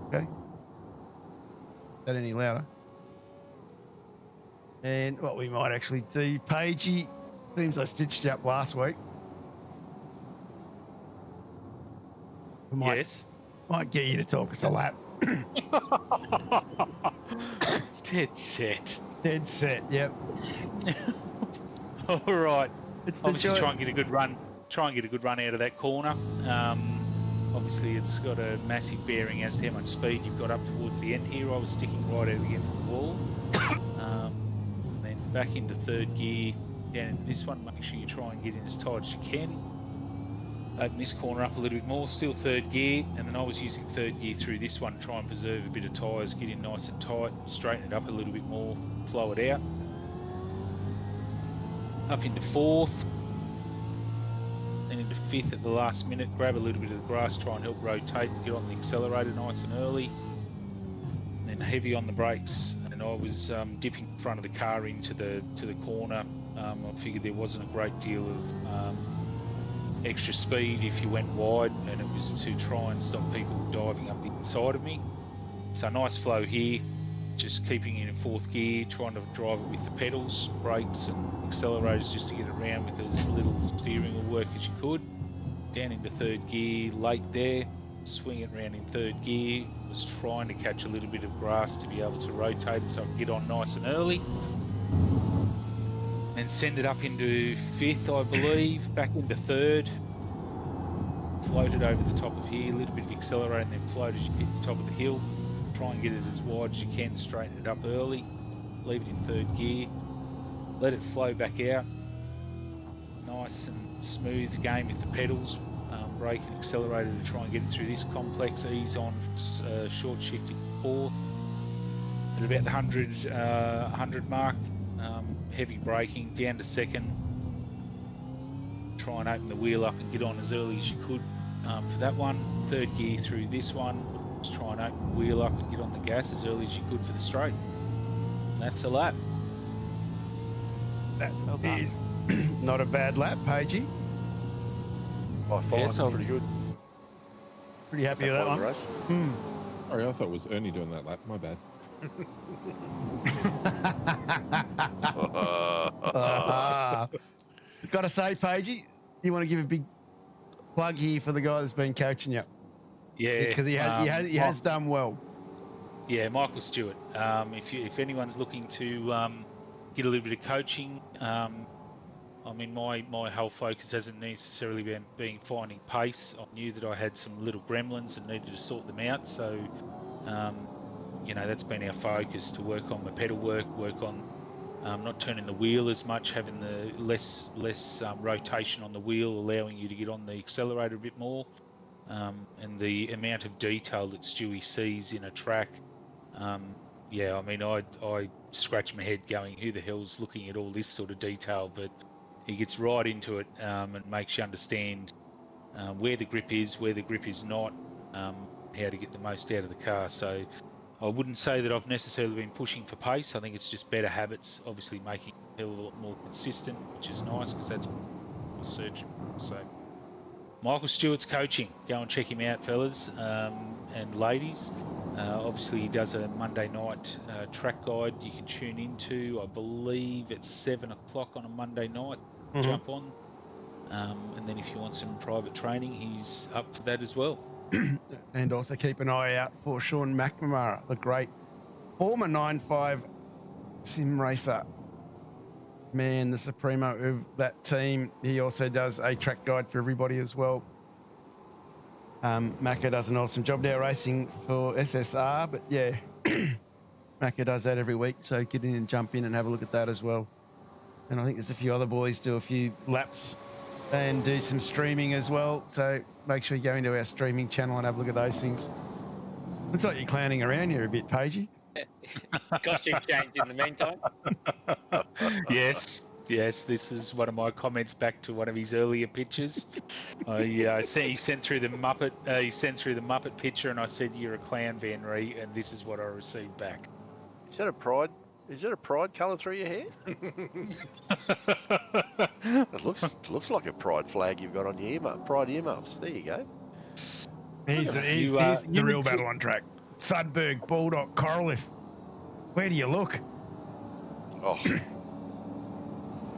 Okay. Is that any louder? And what we might actually do, Pagey, seems I stitched you up last week. We might get you to talk us a lap. Dead set. Dead set, yep. All right. It's the Obviously, joy. try and get a good run. Try and get a good run out of that corner. Obviously, it's got a massive bearing as to how much speed you've got up towards the end here. I was sticking right out against the wall. And then back into third gear. Down in this one, make sure you try and get in as tight as you can. Open this corner up a little bit more, still third gear, and then I was using third gear through this one, try and preserve a bit of tyres, get in nice and tight, straighten it up a little bit more, flow it out. Up into fourth, then into fifth at the last minute, grab a little bit of the grass, try and help rotate and get on the accelerator nice and early. And then heavy on the brakes, and then I was dipping the front of the car into the corner. I figured there wasn't a great deal of extra speed if you went wide, and it was to try and stop people diving up the inside of me. So nice flow here, just keeping it in fourth gear, trying to drive it with the pedals, brakes and accelerators just to get it around with as little steering wheel work as you could. Down into third gear, late there, swing it around in third gear, was trying to catch a little bit of grass to be able to rotate it so I could get on nice and early. And send it up into fifth, I believe, back into third. Floated over the top of here, a little bit of accelerator and then float as you hit the top of the hill. Try and get it as wide as you can, straighten it up early. Leave it in third gear. Let it flow back out. Nice and smooth game with the pedals. Brake and accelerator to try and get it through this complex. Ease on short shifting fourth. At about the 100 mark. Heavy braking down to second. Try and open the wheel up and get on as early as you could for that one. Third gear through this one. Just try and open the wheel up and get on the gas as early as you could for the straight. And that's a lap. That is not a bad lap, Pagey. By five, Yes, that's pretty good. Pretty happy with that one. Race. Sorry, I thought it was Ernie doing that lap. My bad. Got to say, Pagey, you want to give a big plug here for the guy that's been coaching you? Yeah, Because he has done well. Yeah, Michael Stewart. If anyone's looking to get a little bit of coaching, I mean, my whole focus hasn't necessarily been finding pace. I knew that I had some little gremlins and needed to sort them out. So, you know, that's been our focus, to work on my pedal work on not turning the wheel as much, having the less rotation on the wheel, allowing you to get on the accelerator a bit more, and the amount of detail that Stewie sees in a track. Yeah, I mean, I scratch my head going, who the hell's looking at all this sort of detail? But he gets right into it and makes you understand where the grip is, where the grip is not, how to get the most out of the car. So I wouldn't say that I've necessarily been pushing for pace. I think it's just better habits, obviously making it a lot more consistent, which is nice because that's searching. So Michael Stewart's coaching. Go and check him out, fellas and ladies. Obviously, he does a Monday night track guide you can tune into. I believe it's 7 o'clock on a Monday night. Jump on. And then if you want some private training, he's up for that as well. And also keep an eye out for Sean McNamara, the great former 9.5 sim racer. Man, the supremo of that team. He also does a track guide for everybody as well. Macca does an awesome job now racing for SSR, but yeah, Macca does that every week, so get in and jump in and have a look at that as well. And I think there's a few other boys do a few laps and do some streaming as well, so make sure you go into our streaming channel and have a look at those things. Looks like you're clowning around here a bit, Pagey. Costume change in the meantime. Yes, this is one of my comments back to one of his earlier pictures. He sent through the Muppet. He sent through the Muppet picture, and I said, "You're a clown, Van Ree," and this is what I received back. Is that a pride? Is that a pride colour through your hair? It looks like a pride flag you've got on your earmuff. Pride earmuffs. There you go. Here's the real battle on track. Sudberg, Baldock, Coraliff. Where do you look? Oh, it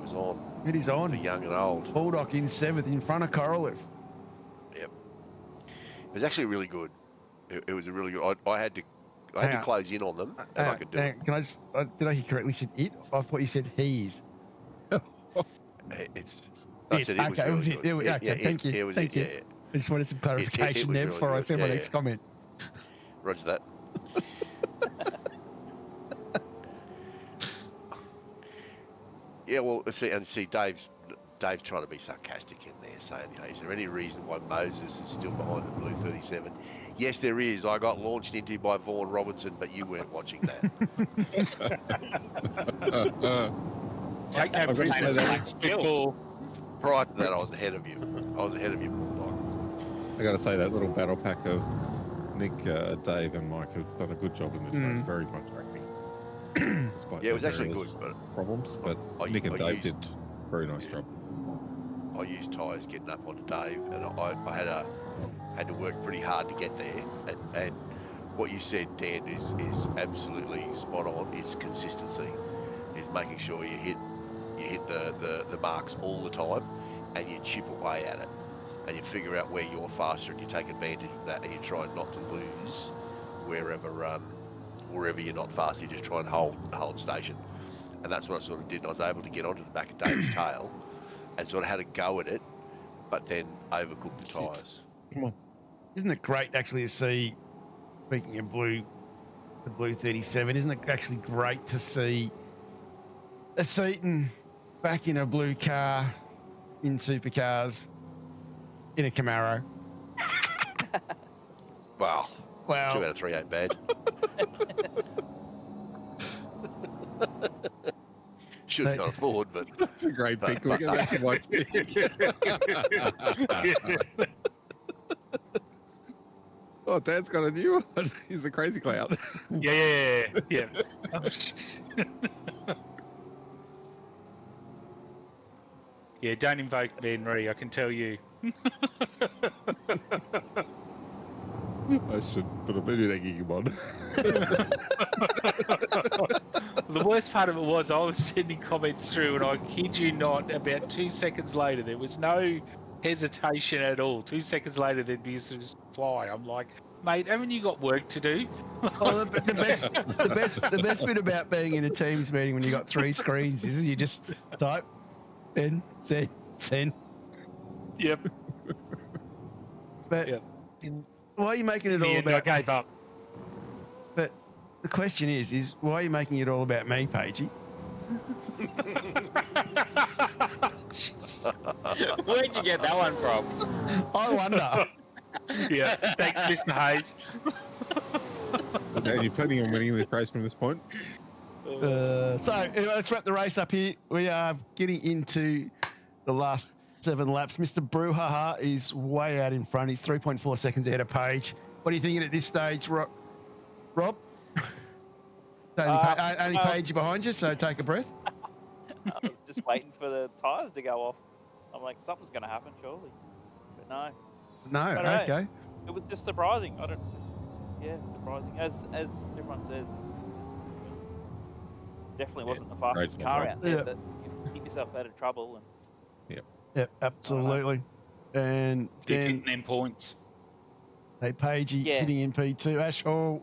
was on. It is on. For young and old. Baldock in 7th in front of Coraliff. Yep. It was actually really good. It was a really good. I had to close in on them, and I could do it. Can I just, did I hear correctly? Said it? I thought you said he's. It's. I said it was okay, really good. Okay, thank you. Thank you. Yeah. I just wanted some clarification there really before I said my next comment. Roger that. Yeah, well, see, Dave's trying to be sarcastic in there, saying, you know, is there any reason why Moses is still behind the blue 37? Yes, there is. I got launched into by Vaughan Robinson, but you weren't watching that. Take no prisoners, people. Prior to that, I was ahead of you. Bulldog. I got to say, that little battle pack of Nick, Dave, and Mike have done a good job in this race. Very much acting. despite Yeah, it was the actually good, various but problems. But I- Nick and I Dave used- did a very nice job. I used tyres getting up onto Dave, and I had to work pretty hard to get there. And what you said, Dan, is absolutely spot on. Is consistency, is making sure you hit the marks all the time, and you chip away at it, and you figure out where you're faster, and you take advantage of that, and you try not to lose wherever you're not fast. You just try and hold station, and that's what I sort of did. And I was able to get onto the back of Dave's tail, and sort of had a go at it, but then overcooked the tyres. Come on. Isn't it great actually to see, speaking of the blue 37, isn't it actually great to see a Seaton back in a blue car in supercars in a Camaro? Wow. 2 Wow. out of 3 ain't bad. Should They- not afford, but That's a great pick. Look at that's a nice pick. Oh, Dad's got a new one. He's the crazy clown. Yeah. Yeah, don't invoke Henry, I can tell you. I should, but I've been egging him on. The worst part of it was I was sending comments through, and I kid you not, about 2 seconds later, there was no hesitation at all. 2 seconds later, there'd be this fly. I'm like, mate, haven't you got work to do? Oh, the best bit about being in a Teams meeting when you got 3 screens is you just type, send. Yep. But Yep. why are you making it In the all end, about? I gave up. But the question is why are you making it all about me, Pagey? Where'd you get that one from? I wonder. Yeah, thanks, Mr. Hayes. And you're planning on winning this race from this point? So anyway, let's wrap the race up here. We are getting into the last 7 laps. Mr. Brouhaha is way out in front. He's 3.4 seconds ahead of Page. What are you thinking at this stage, Rob? Only Page behind you, so take a breath. I was just waiting for the tyres to go off. I'm like, something's going to happen, surely. But no. No, I don't know. okay. It was just surprising. Surprising. As everyone says, it's consistency. Definitely wasn't the fastest Great car job. out there, Yeah. but you keep yourself out of trouble. And Yeah, absolutely. And Keep then hitting them points. Pagey Yeah. sitting in P2. Ash Hall,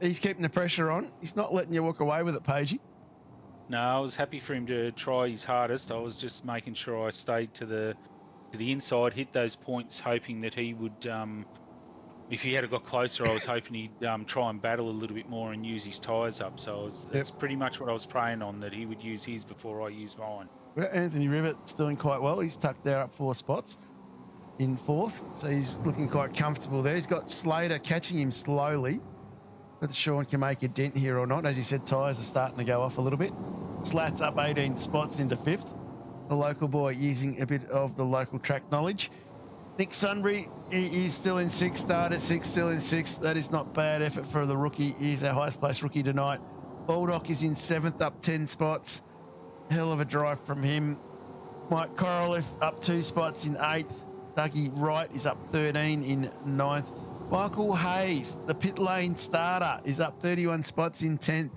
he's keeping the pressure on. He's not letting you walk away with it, Pagey. No, I was happy for him to try his hardest. I was just making sure I stayed to the inside, hit those points, hoping that he would. If he had got closer, I was hoping he'd try and battle a little bit more and use his tyres up. So that's pretty much what I was praying on, that he would use his before I use mine. Well, Anthony Rivett's doing quite well. He's tucked there up 4 spots in 4th, so he's looking quite comfortable there. He's got Slater catching him slowly. Whether Sean can make a dent here or not. As you said, tyres are starting to go off a little bit. Slats up 18 spots into 5th. The local boy using a bit of the local track knowledge. Nick Sunbury, he is still in 6th, started 6th, still in 6th. That is not bad effort for the rookie. He's our highest placed rookie tonight. Baldock is in 7th, up 10 spots. Hell of a drive from him. Mike Coraliff up 2 spots in 8th. Dougie Wright is up 13 in 9th. Michael Hayes, the pit lane starter, is up 31 spots in 10th.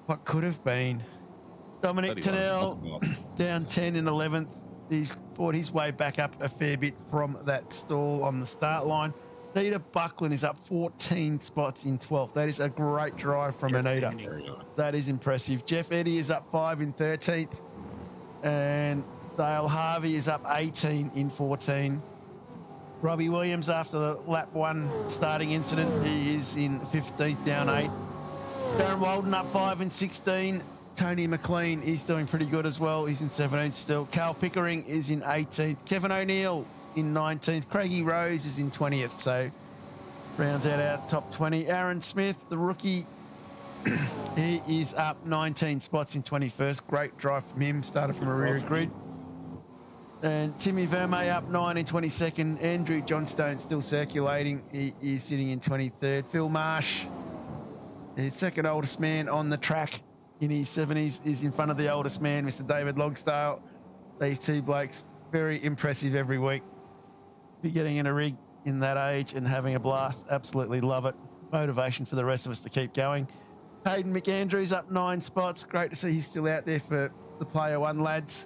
What could have been? Domenico Tonel down 10 in 11th. He's fought his way back up a fair bit from that stall on the start line. Anita Buckland is up 14 spots in 12th. That is a great drive from Anita. That is impressive. Jeff Eddy is up 5 in 13th. And Dale Harvey is up 18 in 14. Robbie Williams, after the lap 1 starting incident, he is in 15th, down 8. Darren Walden up 5 in 16. Tony McLean is doing pretty good as well. He's in 17th still. Carl Pickering is in 18th. Kevin O'Neill in 19th. Craigie Rose is in 20th. So rounds out our top 20. Aaron Smith, the rookie, he is up 19 spots in 21st. Great drive from him. Started from a rear grid. And Timmy Vermey up 9 in 22nd. Andrew Johnstone still circulating. He is sitting in 23rd. Phil Marsh, The second oldest man on the track in his 70s is in front of the oldest man, Mr. David Logsdale. These two blokes, very impressive every week. Be getting in a rig in that age and having a blast. Absolutely love it. Motivation for the rest of us to keep going. Hayden McAndrews up 9 spots. Great to see he's still out there for the Player 1 lads.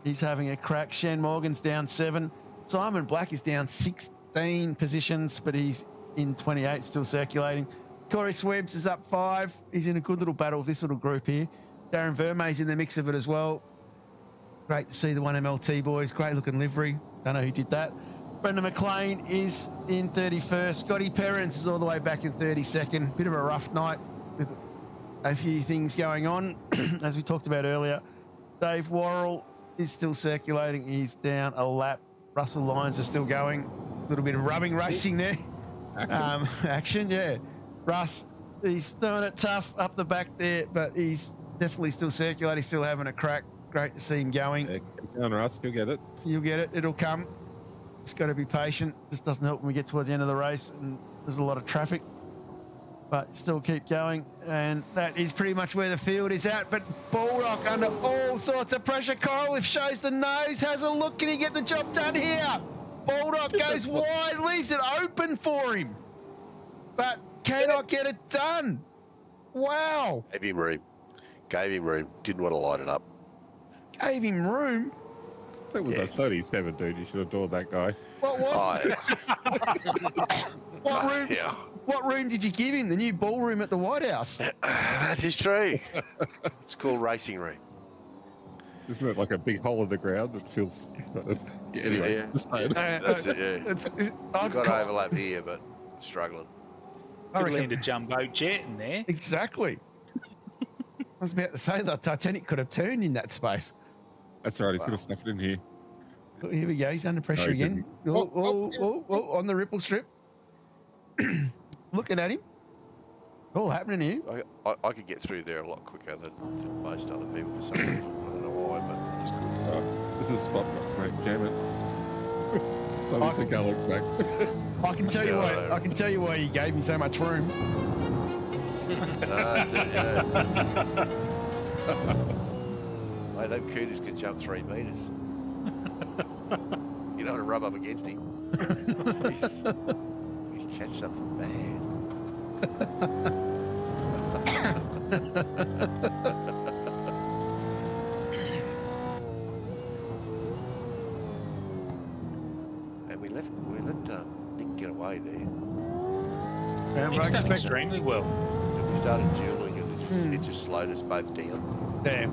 He's having a crack. Shan Morgan's down 7. Simon Black is down 16 positions, but he's in 28, still circulating. Corey Swebbs is up 5. He's in a good little battle with this little group here. Darren Vermey's in the mix of it as well. Great to see the 1MLT boys. Great looking livery. Don't know who did that. Brendan McLean is in 31st. Scotty Perrins is all the way back in 32nd. Bit of a rough night with a few things going on, as we talked about earlier. Dave Worrell is still circulating. He's down a lap. Russell Lyons is still going. A little bit of rubbing racing there. Action, yeah. Russ, he's doing it tough up the back there, but he's definitely still circulating, still having a crack. Great to see him going. Yeah, keep going, Russ. You'll get it. You'll get it. It'll come. Just got to be patient. Just doesn't help when we get towards the end of the race and there's a lot of traffic. But still keep going. And that is pretty much where the field is at. But Baldock under all sorts of pressure. Coraliff shows the nose. Has a look. Can he get the job done here? Baldock goes wide. Leaves it open for him. But cannot get it done. Wow. Gave him room. Didn't want to light it up. Gave him room. That was a 37, dude. You should have adored that guy. What was What room? Yeah. What room did you give him? The new ballroom at the White House. That is true. It's called racing room. Isn't it like a big hole in the ground? It feels. Yeah, anyway, Yeah. just saying. That's it, yeah. I've Got got overlap here, but struggling. I Could reckon- land a jumbo jet in there. Exactly. I was about to say the Titanic could have turned in that space. That's right. He's going to stuff it in here. Oh, here we go. He's under pressure No, he again. didn't. On the ripple strip. Looking at him. All happening here. I could get through there a lot quicker than most other people for some reason. I don't know why, but just couldn't. This is spot, mate. Jam it. Let me take Alex back. I can tell you why. I can tell you why he gave me so much room. That's it, yeah. Mate, them cooters can jump 3 metres. You don't want to rub up against him. He's catch something bad. And we let Nick get away there. Yeah, He's I done expect- extremely well. And we started dueling and it just slowed us both down. Damn.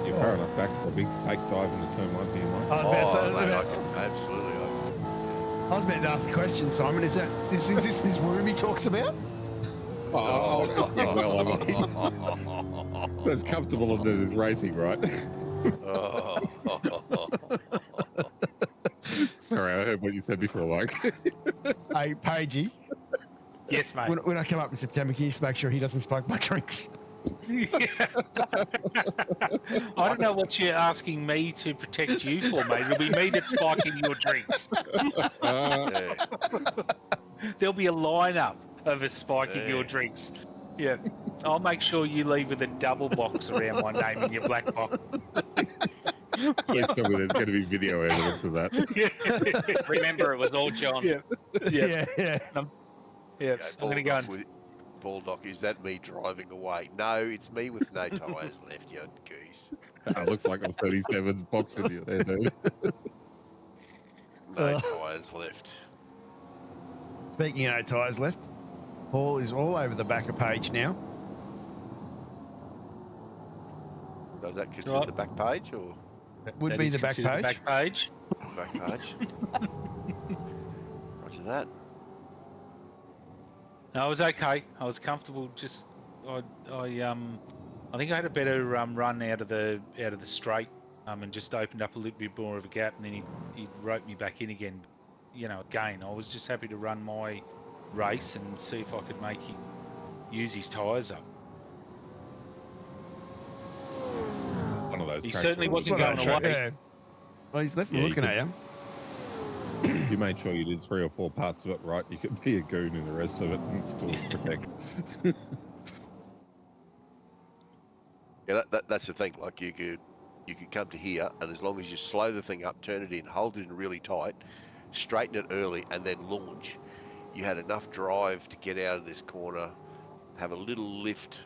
You're far enough back for a big fake dive into turn 1 here, Mike. I was about to say- Mate, absolutely. I was about to ask a question, Simon. Is this room he talks about? Yeah, well, I mean, that's comfortable in this racing, right? Oh. Sorry, I heard what you said before, Mike. Hey, Pagey, Yes, mate. when I come up in September, can you just make sure he doesn't spike my drinks? I don't know what you're asking me to protect you for, mate. It'll be me that's spiking your drinks. Yeah. There'll be a lineup of us spiking Yeah. your drinks. Yeah. I'll make sure you leave with a double box around my name in your black box. Please tell me there's going to be video evidence of that. Remember, it was all John. Yeah. Yeah. Yeah. I'm going to go and... Baldock, is that me driving away? No, it's me with no tyres left, you goose. Looks like I'm 37's boxing you there, dude. No tyres left. Speaking of no tyres left, Paul is all over the back of Page now. Does that consider the back page or It would that be is the back considered page. the back page. back page? Roger that. No, I was okay. I was comfortable. Just I think I had a better run out of the straight, and just opened up a little bit more of a gap, and then he roped me back in again. You know, again, I was just happy to run my race and see if I could make him use his tyres up. One of those. He tracks certainly that wasn't Well, going no, away. yeah. Well, he's left Yeah, looking he at you. you made sure you did 3 or 4 parts of it right, you could be a goon in the rest of it and still protect. Yeah, that's the thing. Like you could come to here, and as long as you slow the thing up, turn it in, hold it in really tight, straighten it early, and then launch, you had enough drive to get out of this corner, have a little lift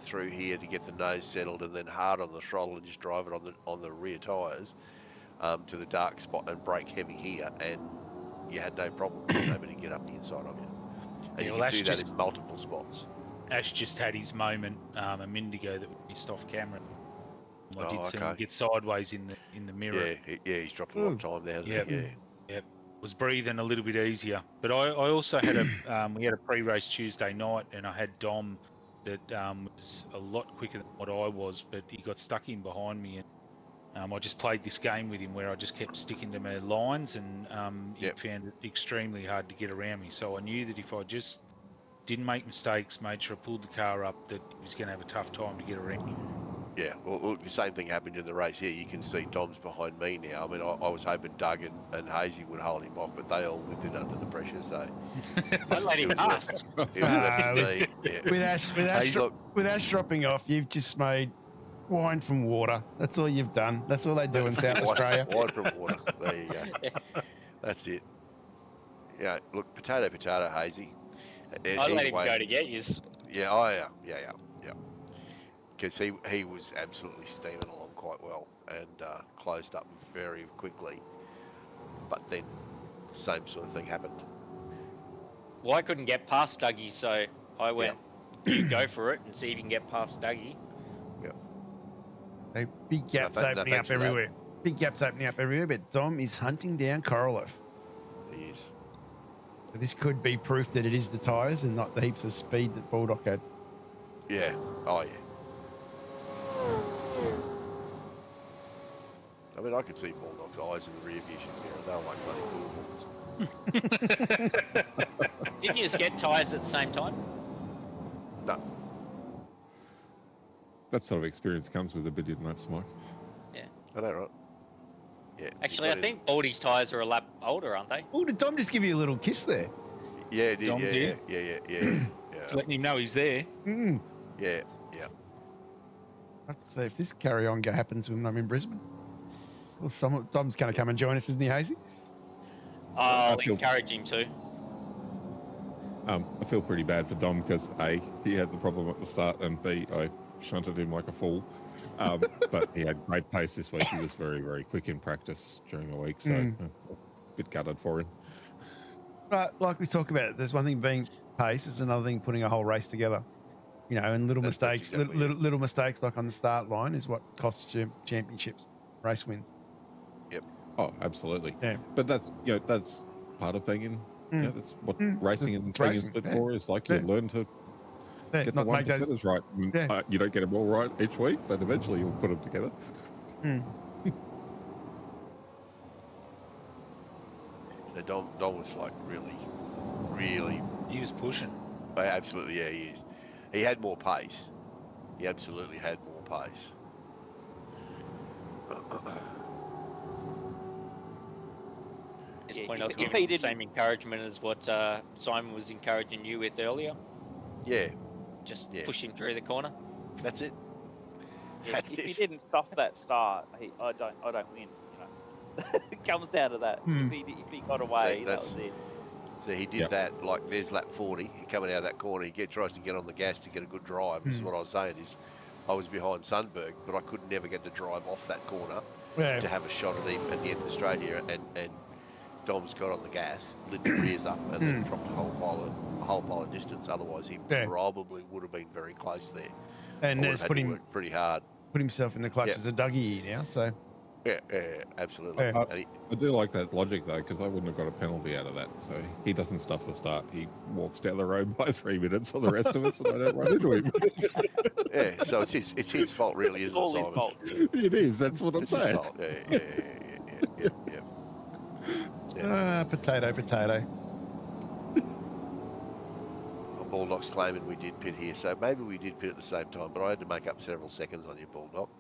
through here to get the nose settled, and then hard on the throttle and just drive it on the rear tyres to the dark spot and brake heavy here, and you had no problem. Nobody get up the inside of you, and Yeah, you well, can do that in multiple spots. Ash just had his moment a minute ago that we missed off camera. I did see him get sideways in the mirror. Yeah, he's dropped a lot of time there, hasn't he? Yeah. Was breathing a little bit easier. But I also had we had a pre-race Tuesday night, and I had Dom that was a lot quicker than what I was, but he got stuck in behind me, and I just played this game with him where I just kept sticking to my lines, and he found it extremely hard to get around me. So I knew that if I just didn't make mistakes, made sure I pulled the car up, that he was going to have a tough time to get around me. Yeah, well, look, the same thing happened in the race here. You can see Dom's behind me now. I mean, I was hoping Doug and Hazy would hold him off, but they all withered under the pressure, so... I let him past. It was left to me. Yeah. With Ash dropping off, you've just made wine from water. That's all you've done. That's all they do in South Australia. Wine from water. There you go. That's it. Yeah, look, potato, Hazy. I let him go to get yous. Yeah, yeah. Because he was absolutely steaming along quite well and closed up very quickly. But then the same sort of thing happened. Well, I couldn't get past Dougie, so I went, you go for it and see if you can get past Dougie. Yeah. Big gaps opening up everywhere. Big gaps opening up everywhere, but Dom is hunting down Korolev. He is. So this could be proof that it is the tyres and not the heaps of speed that Bulldog had. Yeah. Oh, yeah. I mean, I could see Bulldog's eyes in the rear vision mirror. They were like bloody cool. Didn't you just get tyres at the same time? No. That sort of experience comes with a bit of laps, Mike. Yeah. I know, right? Yeah. Actually, I think Baldy's tyres are a lap older, aren't they? Oh, did Dom just give you a little kiss there? Yeah, it did. Dom did. Yeah. Just letting him know he's there. Mm. Yeah. Let's see if this carry-on happens when I'm in Brisbane. Well, Dom's going to come and join us, isn't he, Hazy? I'll encourage him to. I feel pretty bad for Dom because A, he had the problem at the start, and B, I shunted him like a fool. But he had great pace this week. He was very, very quick in practice during the week, so a bit gutted for him. But like we talk about, there's one thing being pace, it's another thing putting a whole race together. You know, and little mistakes like on the start line is what costs you championships, race wins. Yep. Oh, absolutely. Yeah. But that's part of being in. Yeah, that's what racing and being in split for is like. You learn to get the 1%ers right. You don't get them all right each week, but eventually you'll put them together. So Dom was like really. He was pushing. Absolutely, yeah, he is. He had more pace. He absolutely had more pace. At this point, I was giving the same encouragement as what Simon was encouraging you with earlier. Yeah. Just push him through the corner. That's it. Yeah, if he didn't stuff that start, I don't win. You know, it comes down to that. If he got away, that was it. So he did that, like there's lap 40, he coming out of that corner, he tries to get on the gas to get a good drive. This is what I was saying is, I was behind Sundberg, but I could never get the drive off that corner to have a shot at him at the end of Australia, and Dom's got on the gas, lit the rears up, and then dropped a whole pile of distance. Otherwise, he probably would have been very close there. And it's worked pretty hard. Put himself in the clutches of Dougie now, so... Yeah, absolutely. I do like that logic, though, because I wouldn't have got a penalty out of that. So he doesn't stuff the start. He walks down the road by 3 minutes on the rest of us, and I don't run into him. Yeah, so it's his fault, really, isn't it? All his fault. It is. That's what I'm saying. Yeah. Potato. Bulldog's claiming we did pit here, so maybe we did pit at the same time, but I had to make up several seconds on your Bulldog.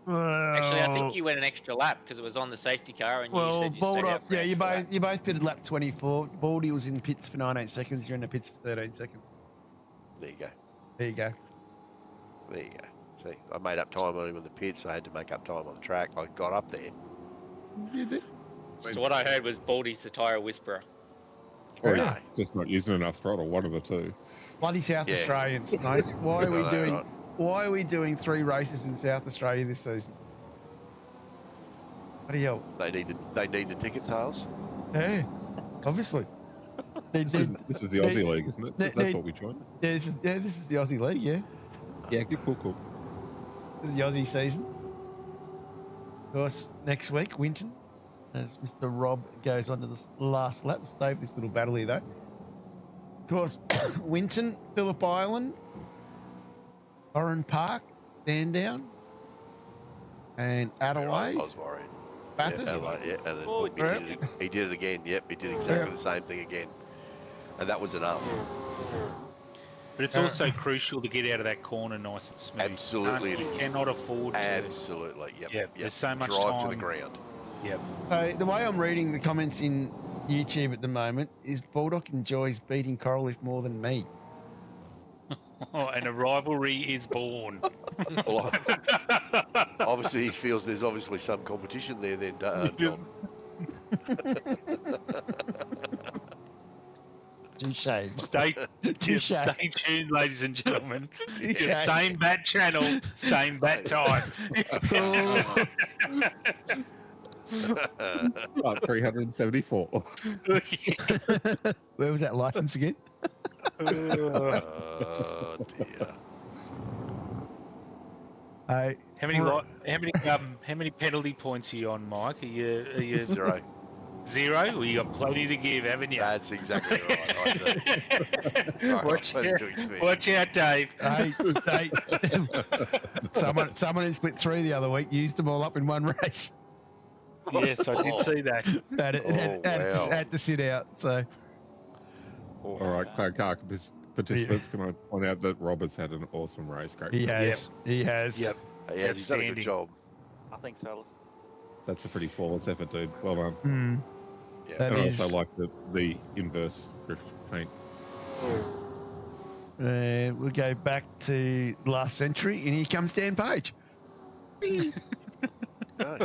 Actually, I think you went an extra lap because it was on the safety car, and you said you stayed out for yeah, an extra lap. you both pitted lap 24. Baldy was in pits for 19 seconds. You're in the pits for 13 seconds. There you go. There you go. There you go. See, I made up time on him in the pits. I had to make up time on the track. I got up there. So what I heard was Baldy's the tyre whisperer. Or he's just not using enough throttle, one of the two. Bloody South Australians, mate. Why are we doing 3 races in South Australia this season? Bloody hell. They need the ticket tails. Yeah, obviously. This is the Aussie League, isn't it? That's what we joined. Yeah, this is the Aussie League, yeah. Yeah, cool. This is the Aussie season. Of course, next week, Winton, as Mr. Rob goes on to the last lap. Stave this little battle here, though. Of course, Winton, Phillip Island, Oran Park, Sandown, and Adelaide. I was worried. Bathurst. Yeah, Adelaide, and then he did it again. Yep, he did exactly the same thing again. And that was enough. But it's also crucial to get out of that corner nice and smooth. Absolutely it is. You cannot afford to. Absolutely, yep. There's so much Drive time. to the ground. Yep. So the way I'm reading the comments in YouTube at the moment is Baldock enjoys beating Coraliff more than me. And a rivalry is born. Well, obviously, he feels there's obviously some competition there then, John. Touche. Stay tuned, ladies and gentlemen. Same bat channel, same bat time. About 374. Where was that license again? Oh dear. How many penalty points are you on, Mike? Are you 0? 0? Well, you got plenty to give, haven't you? That's exactly right. Watch out, Dave. Hey, someone in split 3 the other week used them all up in one race. Yes, I did see that. Had to sit out. So. All right, car participants, can I point out that Robert's had an awesome race? Great. He has. Yep. Yeah, he's done a good job. Thanks, fellas. That's a pretty flawless effort, dude. Well done. Yeah. And I also like the inverse drift paint. We'll go back to last century, and here comes Dan Page. No.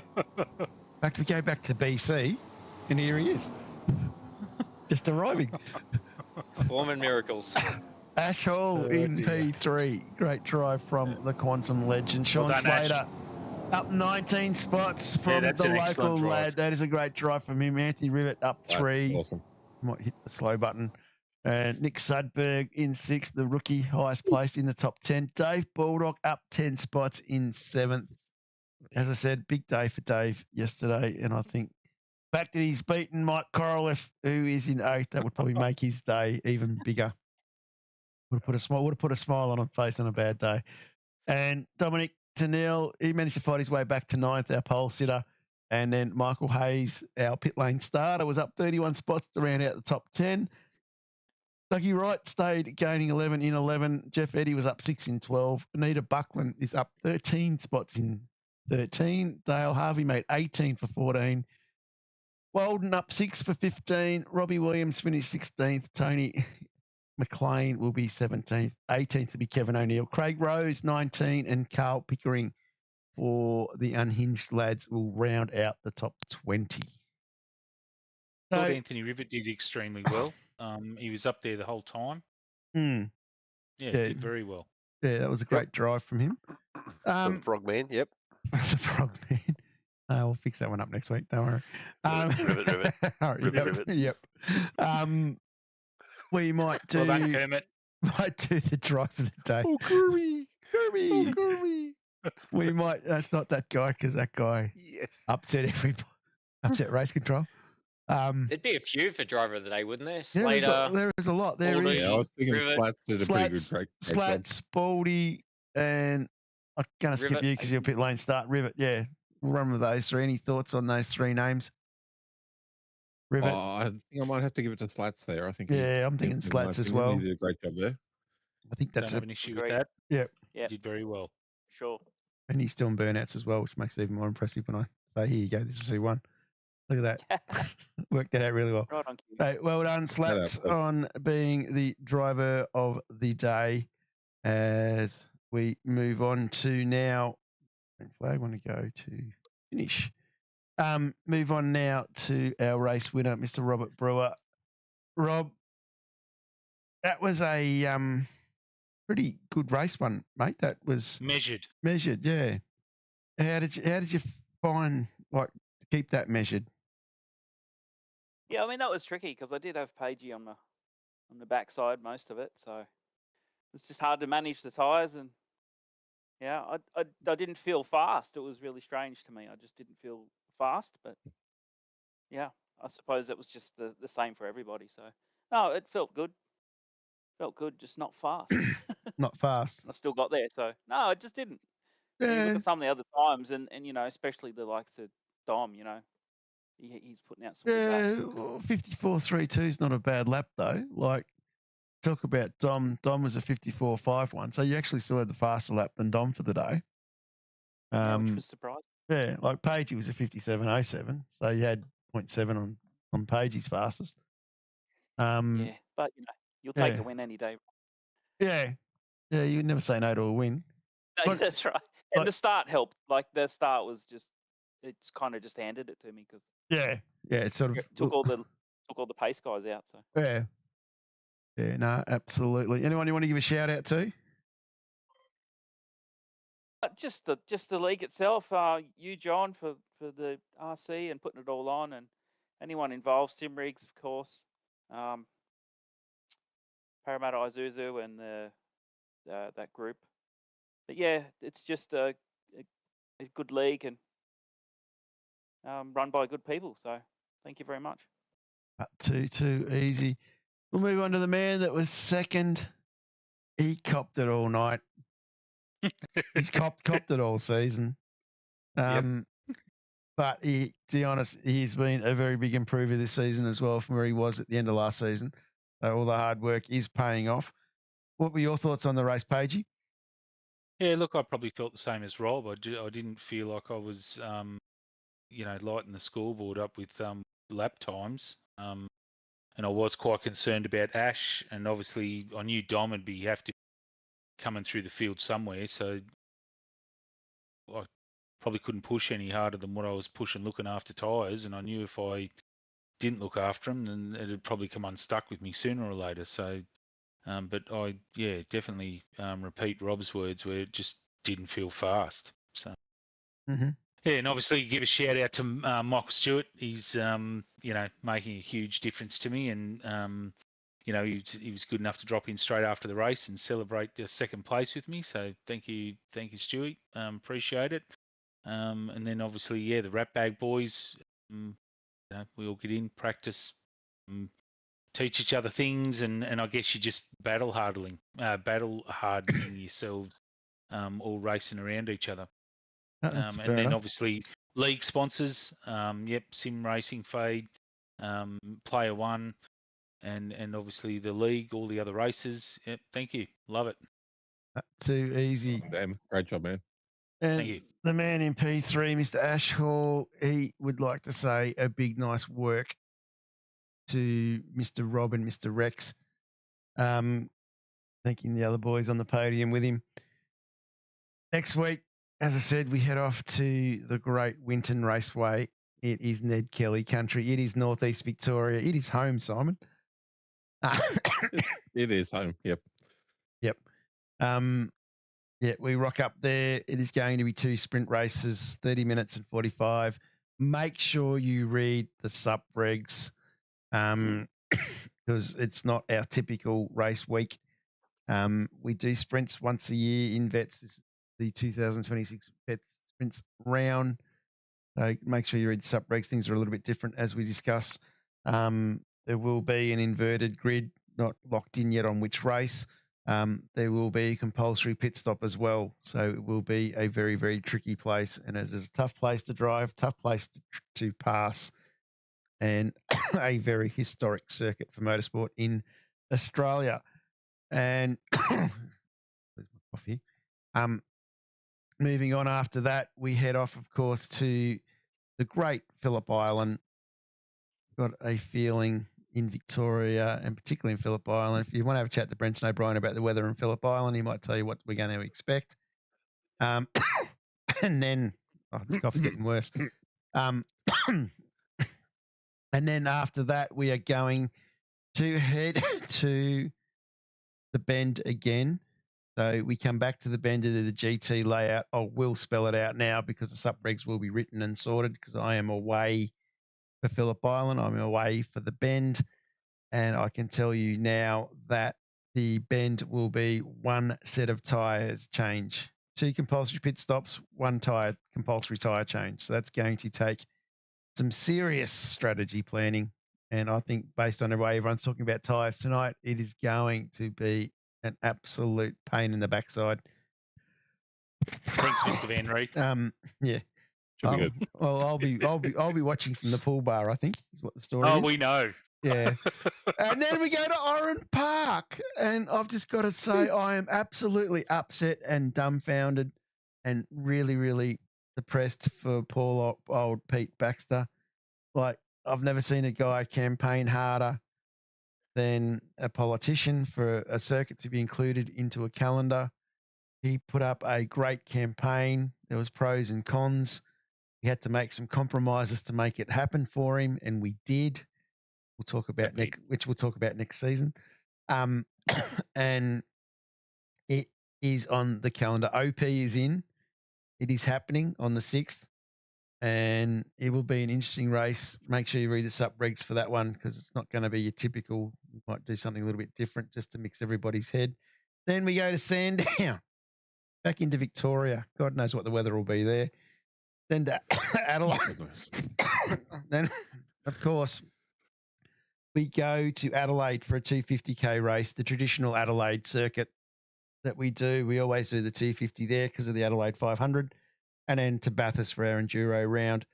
We go back to BC, and here he is, just arriving. Performing miracles. Ash Hall in P3. Great drive from the Quantum legend. Sean Slater up 19 spots from the local lad. That is a great drive from him. Anthony Rivet up 3. Awesome. Might hit the slow button. And Nick Sudberg in 6th, the rookie, highest placed in the top 10. Dave Baldock up 10 spots in 7th. As I said, big day for Dave yesterday, and I think the fact that he's beaten Mike Coraliff, who is in 8th, that would probably make his day even bigger. Would have put a smile on his face on a bad day. And Domenico Tonel, he managed to fight his way back to 9th, our pole sitter. And then Michael Hayes, our pit lane starter, was up 31 spots to round out the top 10. Dougie Wright stayed gaining 11 in 11. Jeff Eddy was up 6 in 12. Anita Buckland is up 13 spots in 13. Dale Harvey made 18 for 14. Walden up 6 for 15. Robbie Williams finished 16th. Tony McLean will be 17th. 18th to be Kevin O'Neill. Craig Rose, 19. And Carl Pickering for the Unhinged lads will round out the top 20. I thought Anthony Rivet did extremely well. He was up there the whole time. Yeah, did very well. Yeah, that was a great drive from him. The Frogman, yep. The Frogman. We'll fix that one up next week. Don't worry. Rivet. Rivet. Yep. We might do. Well done, Kermit. Might do the drive of the day. Oh, Kirby. We might. That's not that guy, because that guy upset everybody. Upset race control. There'd be a few for driver of the day, wouldn't there? Slater. There is a lot. There is. Yeah, I was thinking Rivet. Slats did a pretty good track. Slats, Baldy, and I'm going to skip Rivet. you because you're pit lane start. Rivet, yeah. We'll run with those 3. Any thoughts on those 3 names? Rivet. I think I might have to give it to Slats there. I think. I'm thinking Slats as well. He did a great job there. I think that's Don't have an issue with Great. that. Yep. Yeah. He did very well. Sure. And he's still on burnouts as well, which makes it even more impressive when I say, here you go, this is who won. Look at that. Worked that out really well. Right on cue. Hey, well done, Slats, on being the driver of the day. As we move on to now, flag want to go to finish. Move on now to our race winner, Mr. Robert Brewer. Rob, that was a pretty good race one, mate. That was measured, yeah. How did you find to keep that measured? Yeah, I mean that was tricky because I did have Pagey on the backside most of it, so it's just hard to manage the tyres. And yeah, I didn't feel fast. It was really strange to me. I just didn't feel fast, but yeah, I suppose it was just the same for everybody. So no, it felt good. Felt good, just not fast. Not fast. I still got there, so no, I just didn't. Yeah. You look at some of the other times, and especially the likes of Dom, he's putting out some good laps. Well, 54.32 is not a bad lap though. Talk about Dom. Dom was a 54.51, so you actually still had the faster lap than Dom for the day. Which was surprising. Yeah, Pagey was a 57.07, so you had 0.7 on Pagey's fastest. Yeah, but you'll take a win any day. Yeah, you would never say no to a win. No, that's right. And the start helped. The start was it's kind of just handed it to me because it sort of took all the pace guys out. So no, absolutely. Anyone you want to give a shout out to? Just the league itself. You, John, for the RC and putting it all on, and anyone involved, SimRigs, of course, Parramatta Isuzu and that group. But yeah, it's just a good league and run by good people. So thank you very much. Too easy. We'll move on to the man that was second. He copped it all night. He's copped it all season. But to be honest, he's been a very big improver this season as well from where he was at the end of last season. All the hard work is paying off. What were your thoughts on the race, Pagey? Yeah, look, I probably felt the same as Rob. I didn't feel like I was, lighting the scoreboard up with lap times. And I was quite concerned about Ash, and obviously I knew Dom would have to be coming through the field somewhere, so I probably couldn't push any harder than what I was pushing looking after tyres, and I knew if I didn't look after them, then it'd probably come unstuck with me sooner or later. So, but I, definitely repeat Rob's words where it just didn't feel fast. So. Mm-hmm. Yeah, and obviously give a shout out to Michael Stewart. He's, making a huge difference to me, and he was good enough to drop in straight after the race and celebrate second place with me. So thank you, Stewart. Appreciate it. And then obviously, the Rat Bag boys. We all get in, practice, teach each other things, and I guess you just battle hardening yourselves, all racing around each other. And then enough. Obviously league sponsors, Sim Racing Fade, Player One, and obviously the league, all the other races. Yep, thank you, love it. Too easy. Damn, great job, man. And thank you. The man in P3, Mr. Ash Hall, he would like to say a big nice work to Mr. Rob and Mr. Rex. Thanking the other boys on the podium with him. Next week, as I said, we head off to the Great Winton Raceway. It is Ned Kelly country. It is Northeast Victoria. It is home, Simon. It is home. Yep. We rock up there. It is going to be 2 sprint races, 30 minutes and 45. Make sure you read the SimRigs because it's not our typical race week. We do sprints once a year in Vets. This is the 2026 Vets Sprints round. So make sure you read the SimRigs. Things are a little bit different as we discuss. There will be an inverted grid, not locked in yet on which race. There will be a compulsory pit stop as well. So it will be a very, very tricky place. And it is a tough place to drive, tough place to pass, and a very historic circuit for motorsport in Australia. And where's my coffee? moving on after that, we head off, of course, to the great Phillip Island. Got a feeling in Victoria and particularly in Phillip Island. If you want to have a chat to Brenton O'Brien about the weather in Phillip Island, he might tell you what we're going to expect. And then, this cough's getting worse. And then after that, we are going to head to the Bend again. So we come back to the Bend to do the GT layout. I will spell it out now because the sub-regs will be written and sorted because I am away for Phillip Island. I'm away for the Bend. And I can tell you now that the Bend will be one set of tyres change. 2 compulsory pit stops, 1 compulsory tyre change. So that's going to take some serious strategy planning. And I think based on the way everyone's talking about tyres tonight, it is going to be an absolute pain in the backside. Thanks, Mr. Van Rey. Yeah. Should be good. Well, I'll be watching from the pool bar, I think, is what the story is. Oh, we know. Yeah. And then we go to Oran Park. And I've just got to say, I am absolutely upset and dumbfounded and really, really depressed for poor old Pete Baxter. Like, I've never seen a guy campaign harder than a politician for a circuit to be included into a calendar. He put up a great campaign. There was pros and cons. We had to make some compromises to make it happen for him, and we did. We'll talk about next season. And it is on the calendar. OP is in. It is happening on the 6th, and it will be an interesting race. Make sure you read the sub-regs for that one because it's not going to be your typical. We might do something a little bit different just to mix everybody's head. Then we go to Sandown, back into Victoria. God knows what the weather will be there. Then to Adelaide. Then, of course, we go to Adelaide for a 250k race, the traditional Adelaide circuit that we do. We always do the 250 there because of the Adelaide 500, and then to Bathurst for our enduro round.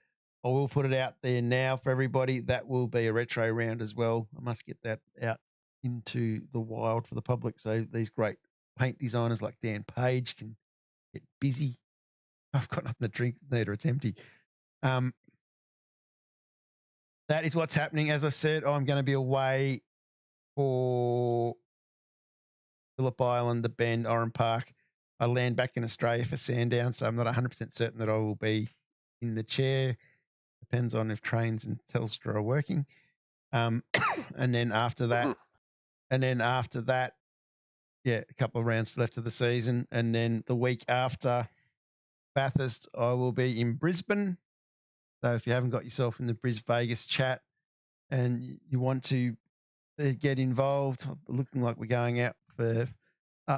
I will put it out there now for everybody. That will be a retro round as well. I must get that out into the wild for the public so these great paint designers like Dan Page can get busy. I've got nothing to drink later. It's empty. That is what's happening. As I said, I'm going to be away for Phillip Island, the Bend, Oran Park. I land back in Australia for Sandown, so I'm not 100% certain that I will be in the chair. Depends on if trains and Telstra are working. And then after that, yeah, a couple of rounds left of the season. And then the week after Bathurst, I will be in Brisbane. So if you haven't got yourself in the Bris Vegas chat and you want to get involved, looking like we're going out for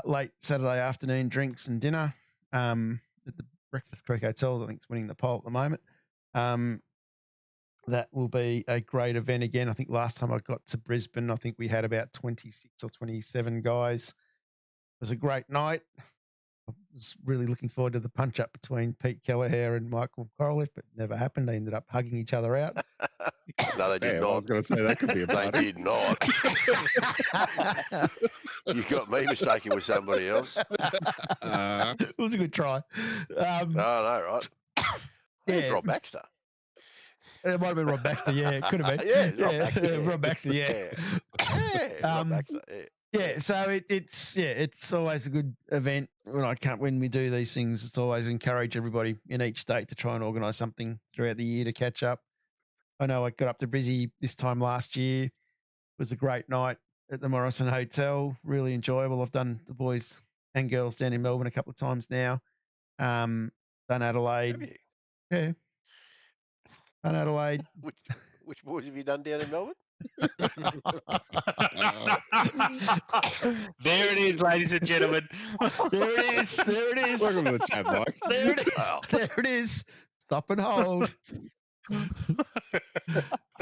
late Saturday afternoon drinks and dinner at the Breakfast Creek Hotel. I think it's winning the poll at the moment. That will be a great event again. I think last time I got to Brisbane, I think we had about 26 or 27 guys. It was a great night. I was really looking forward to the punch-up between Pete Kelleher and Michael Korolev, but it never happened. They ended up hugging each other out. No, they did not. I was going to say that could be a They party. did not. You got me mistaken with somebody else. It was a good try. No, right. Who's Rob Baxter? It might have been Rob Baxter, yeah. It could have been. Yeah, Rob Baxter, yeah. Rob Baxter, yeah. Rob Baxter, yeah. Yeah, so it's always a good event when we do these things. It's always encourage everybody in each state to try and organise something throughout the year to catch up. I know I got up to Brizzy this time last year. It was a great night at the Morrison Hotel. Really enjoyable. I've done the boys and girls down in Melbourne a couple of times now. Done Adelaide. Have you? Yeah. Done Adelaide. Which boys have you done down in Melbourne? There it is, ladies and gentlemen. There it is. There it is. Welcome to the chat, Mike. There it is. There it is. Stop and hold.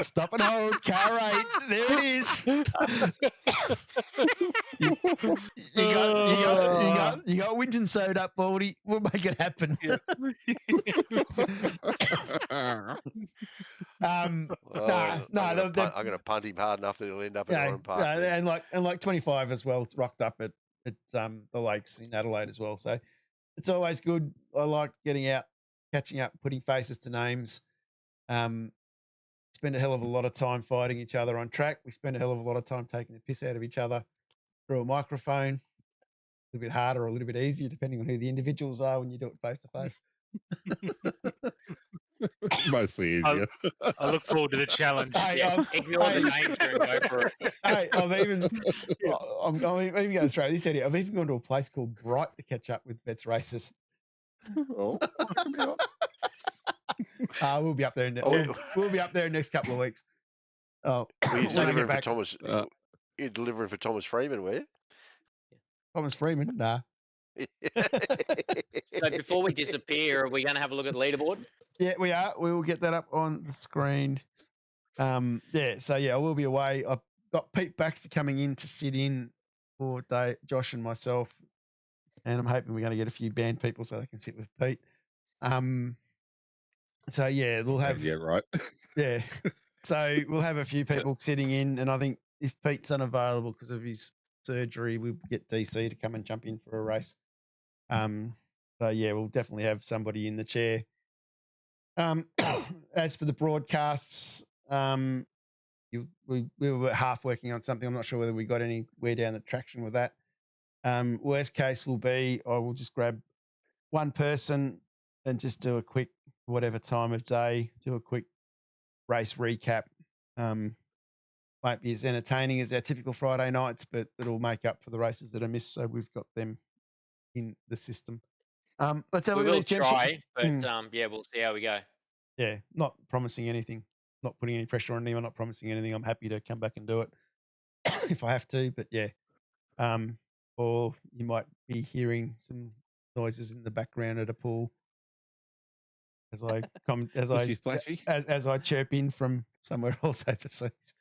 Stop and hold. Car 8. There it is. You got Winton sewed up, Baldy. We'll make it happen. I'm going to punt him hard enough that he'll end up in Oran Park. And like 25 as well, rocked up at the lakes in Adelaide as well. So it's always good. I like getting out, catching up, putting faces to names. Spend a hell of a lot of time fighting each other on track. We spend a hell of a lot of time taking the piss out of each other through a microphone. A little bit harder or a little bit easier, depending on who the individuals are when you do it face to face. Mostly easier. I look forward to the challenge. Yeah, ignore the nature and go for it. Hey, I'm even going to throw this out here. I've even gone to a place called Bright to catch up with vets races. Oh, that could be on. We'll be up there. We'll be up there in the next couple of weeks. Oh, Were you when I delivering get for back. Thomas? You're delivering for Thomas Freeman, were you? Thomas Freeman, nah. So before we disappear, are we going to have a look at the leaderboard? Yeah, we are. We will get that up on the screen. So I will be away. I've got Pete Baxter coming in to sit in for Josh and myself, and I'm hoping we're going to get a few band people so they can sit with Pete. We'll have. Yeah, right. Yeah. So we'll have a few people sitting in, and I think if Pete's unavailable because of his surgery, we'll get DC to come and jump in for a race. We'll definitely have somebody in the chair. As for the broadcasts, we were half working on something. I'm not sure whether we got anywhere down the traction with that. Worst case will be I will just grab one person and just do a quick, whatever time of day, do a quick race recap. Won't be as entertaining as our typical Friday nights, but it'll make up for the races that are missed. So we've got them in the system. Let's have a look at these try, but we'll see how we go. Yeah, not promising anything, not putting any pressure on anyone, not promising anything. I'm happy to come back and do it if I have to, but yeah. Or you might be hearing some noises in the background at a pool as I chirp in from somewhere else overseas.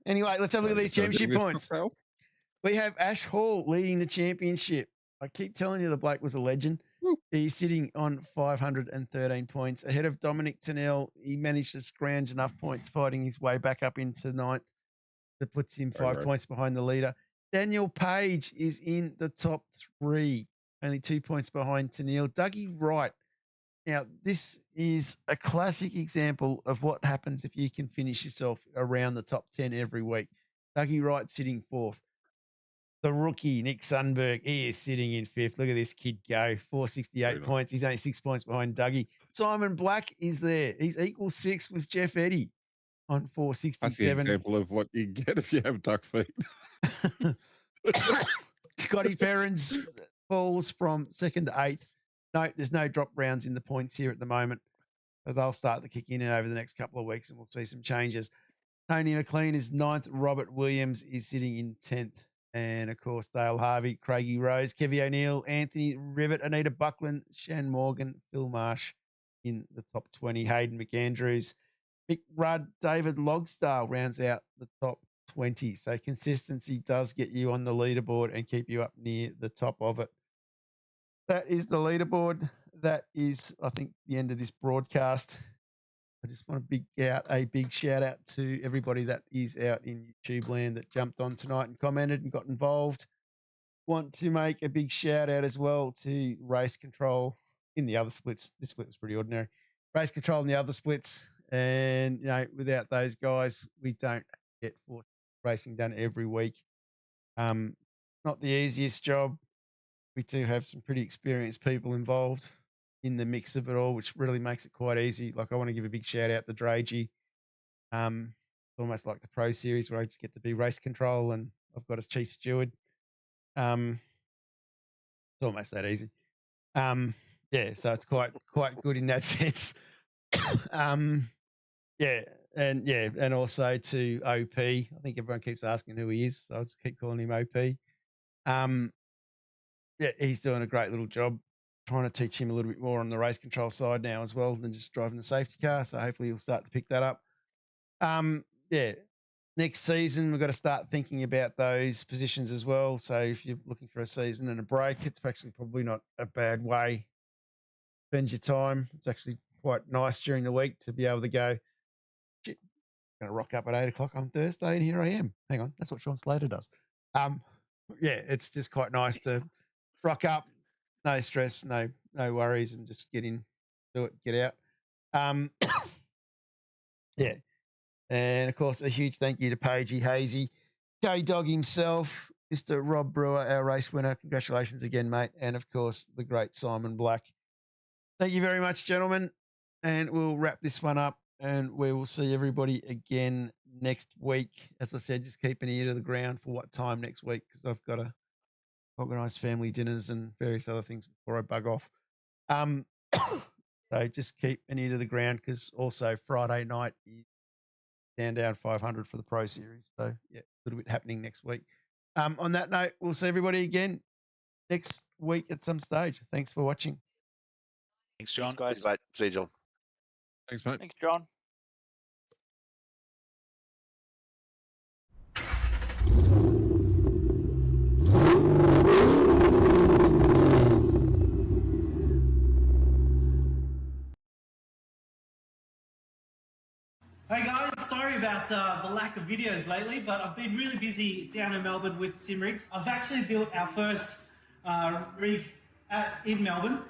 Anyway, let's have a look at these championship points. We have Ash Hall leading the championship. I keep telling you the bloke was a legend. He's sitting on 513 points ahead of Domenico Tonel. He managed to scrounge enough points fighting his way back up into ninth that puts him 5 points behind the leader. Daniel Page is in the top 3, only 2 points behind Tonel. Dougie Wright. Now, this is a classic example of what happens if you can finish yourself around the top 10 every week. Dougie Wright sitting 4th. The rookie, Nick Sundberg, he is sitting in 5th. Look at this kid go. 468 points. He's only 6 points behind Dougie. Simon Black is there. He's equal 6th with Jeff Eddy on 467. That's the example of what you get if you have duck feet. Scotty Perrins falls from 2nd to 8th. No, there's no drop rounds in the points here at the moment. So they'll start to kick in over the next couple of weeks and we'll see some changes. Tony McLean is 9th. Robert Williams is sitting in 10th. And, of course, Dale Harvey, Craigie Rose, Kevy O'Neill, Anthony Rivet, Anita Buckland, Shan Morgan, Phil Marsh in the top 20. Hayden McAndrews, Mick Rudd, David Logsdale rounds out the top 20. So consistency does get you on the leaderboard and keep you up near the top of it. That is the leaderboard. That is, I think, the end of this broadcast. I just want to a big shout out to everybody that is out in YouTube land that jumped on tonight and commented and got involved. Want to make a big shout out as well to Race Control in the other splits. This split was pretty ordinary. Race Control in the other splits. And, without those guys, we don't get force racing done every week. Not the easiest job. We do have some pretty experienced people involved in the mix of it all, which really makes it quite easy. Like, I want to give a big shout out to Dragey. It's almost like the Pro Series where I just get to be race control and I've got a chief steward. It's almost that easy. So it's quite good in that sense. And also to OP. I think everyone keeps asking who he is, so I'll just keep calling him OP. He's doing a great little job. Trying to teach him a little bit more on the race control side now as well than just driving the safety car. So hopefully he'll start to pick that up. Next season, we've got to start thinking about those positions as well. So if you're looking for a season and a break, it's actually probably not a bad way to spend your time. It's actually quite nice during the week to be able to go, shit, I'm going to rock up at 8 o'clock on Thursday and here I am. Hang on, that's what Sean Slater does. It's just quite nice to rock up, no stress, no worries, and just get in, do it, get out. Yeah. And of course, a huge thank you to Pagey Hazy, K-Dog himself, Mr. Rob Brewer, our race winner. Congratulations again, mate. And of course, the great Simon Black. Thank you very much, gentlemen. And we'll wrap this one up, and we will see everybody again next week. As I said, just keep an ear to the ground for what time next week, because I've got to organise family dinners and various other things before I bug off. So just keep an ear to the ground, because also Friday night is down 500 for the Pro Series. So, yeah, a little bit happening next week. On that note, we'll see everybody again next week at some stage. Thanks for watching. Thanks, John. Thanks, guys. Mate. See you, John. Thanks, mate. Thanks, John. Hey guys, sorry about the lack of videos lately, but I've been really busy down in Melbourne with SimRigs. I've actually built our first rig in Melbourne.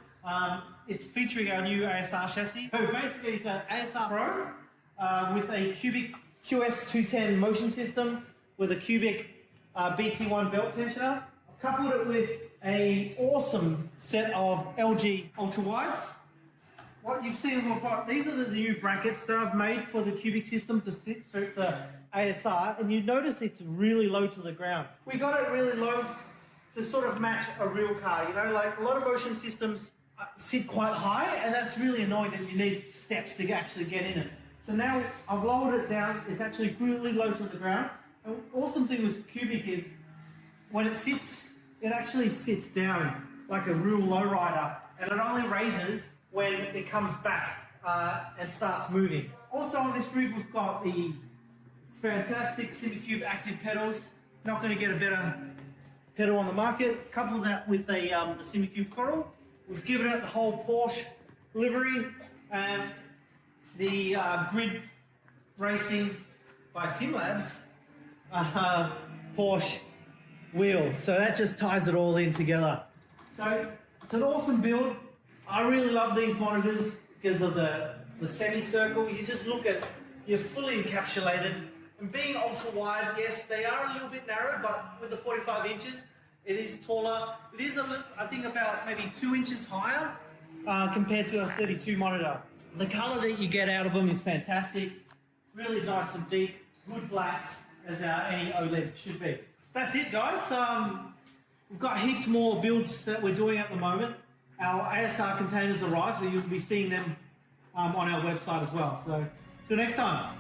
It's featuring our new ASR chassis. So basically it's an ASR Pro with a cubic QS210 motion system with a cubic BT1 belt tensioner. I've coupled it with an awesome set of LG ultra wides. What you've seen, these are the new brackets that I've made for the cubic system to suit the ASR, and you notice it's really low to the ground. We got it really low to sort of match a real car, you know, like a lot of motion systems sit quite high, and that's really annoying that you need steps to actually get in it. So now I've lowered it down, it's actually really low to the ground. And the awesome thing with cubic is when it sits, it actually sits down like a real lowrider, and it only raises when it comes back and starts moving. Also on this rig, we've got the fantastic SimCube active pedals. Not going to get a better pedal on the market. Couple that with the SimCube Coral. We've given it the whole Porsche livery and the Grid Racing by SimLabs Porsche wheel. So that just ties it all in together. So it's an awesome build. I really love these monitors because of the semicircle. You just look at, you're fully encapsulated. And being ultra wide, yes, they are a little bit narrow, but with the 45 inches, it is taller. It is, I think, about maybe 2 inches higher compared to a 32 monitor. The color that you get out of them is fantastic. Really nice and deep, good blacks, as any OLED should be. That's it, guys. We've got heaps more builds that we're doing at the moment. Our ASR containers arrived, so you'll be seeing them on our website as well. So, till next time.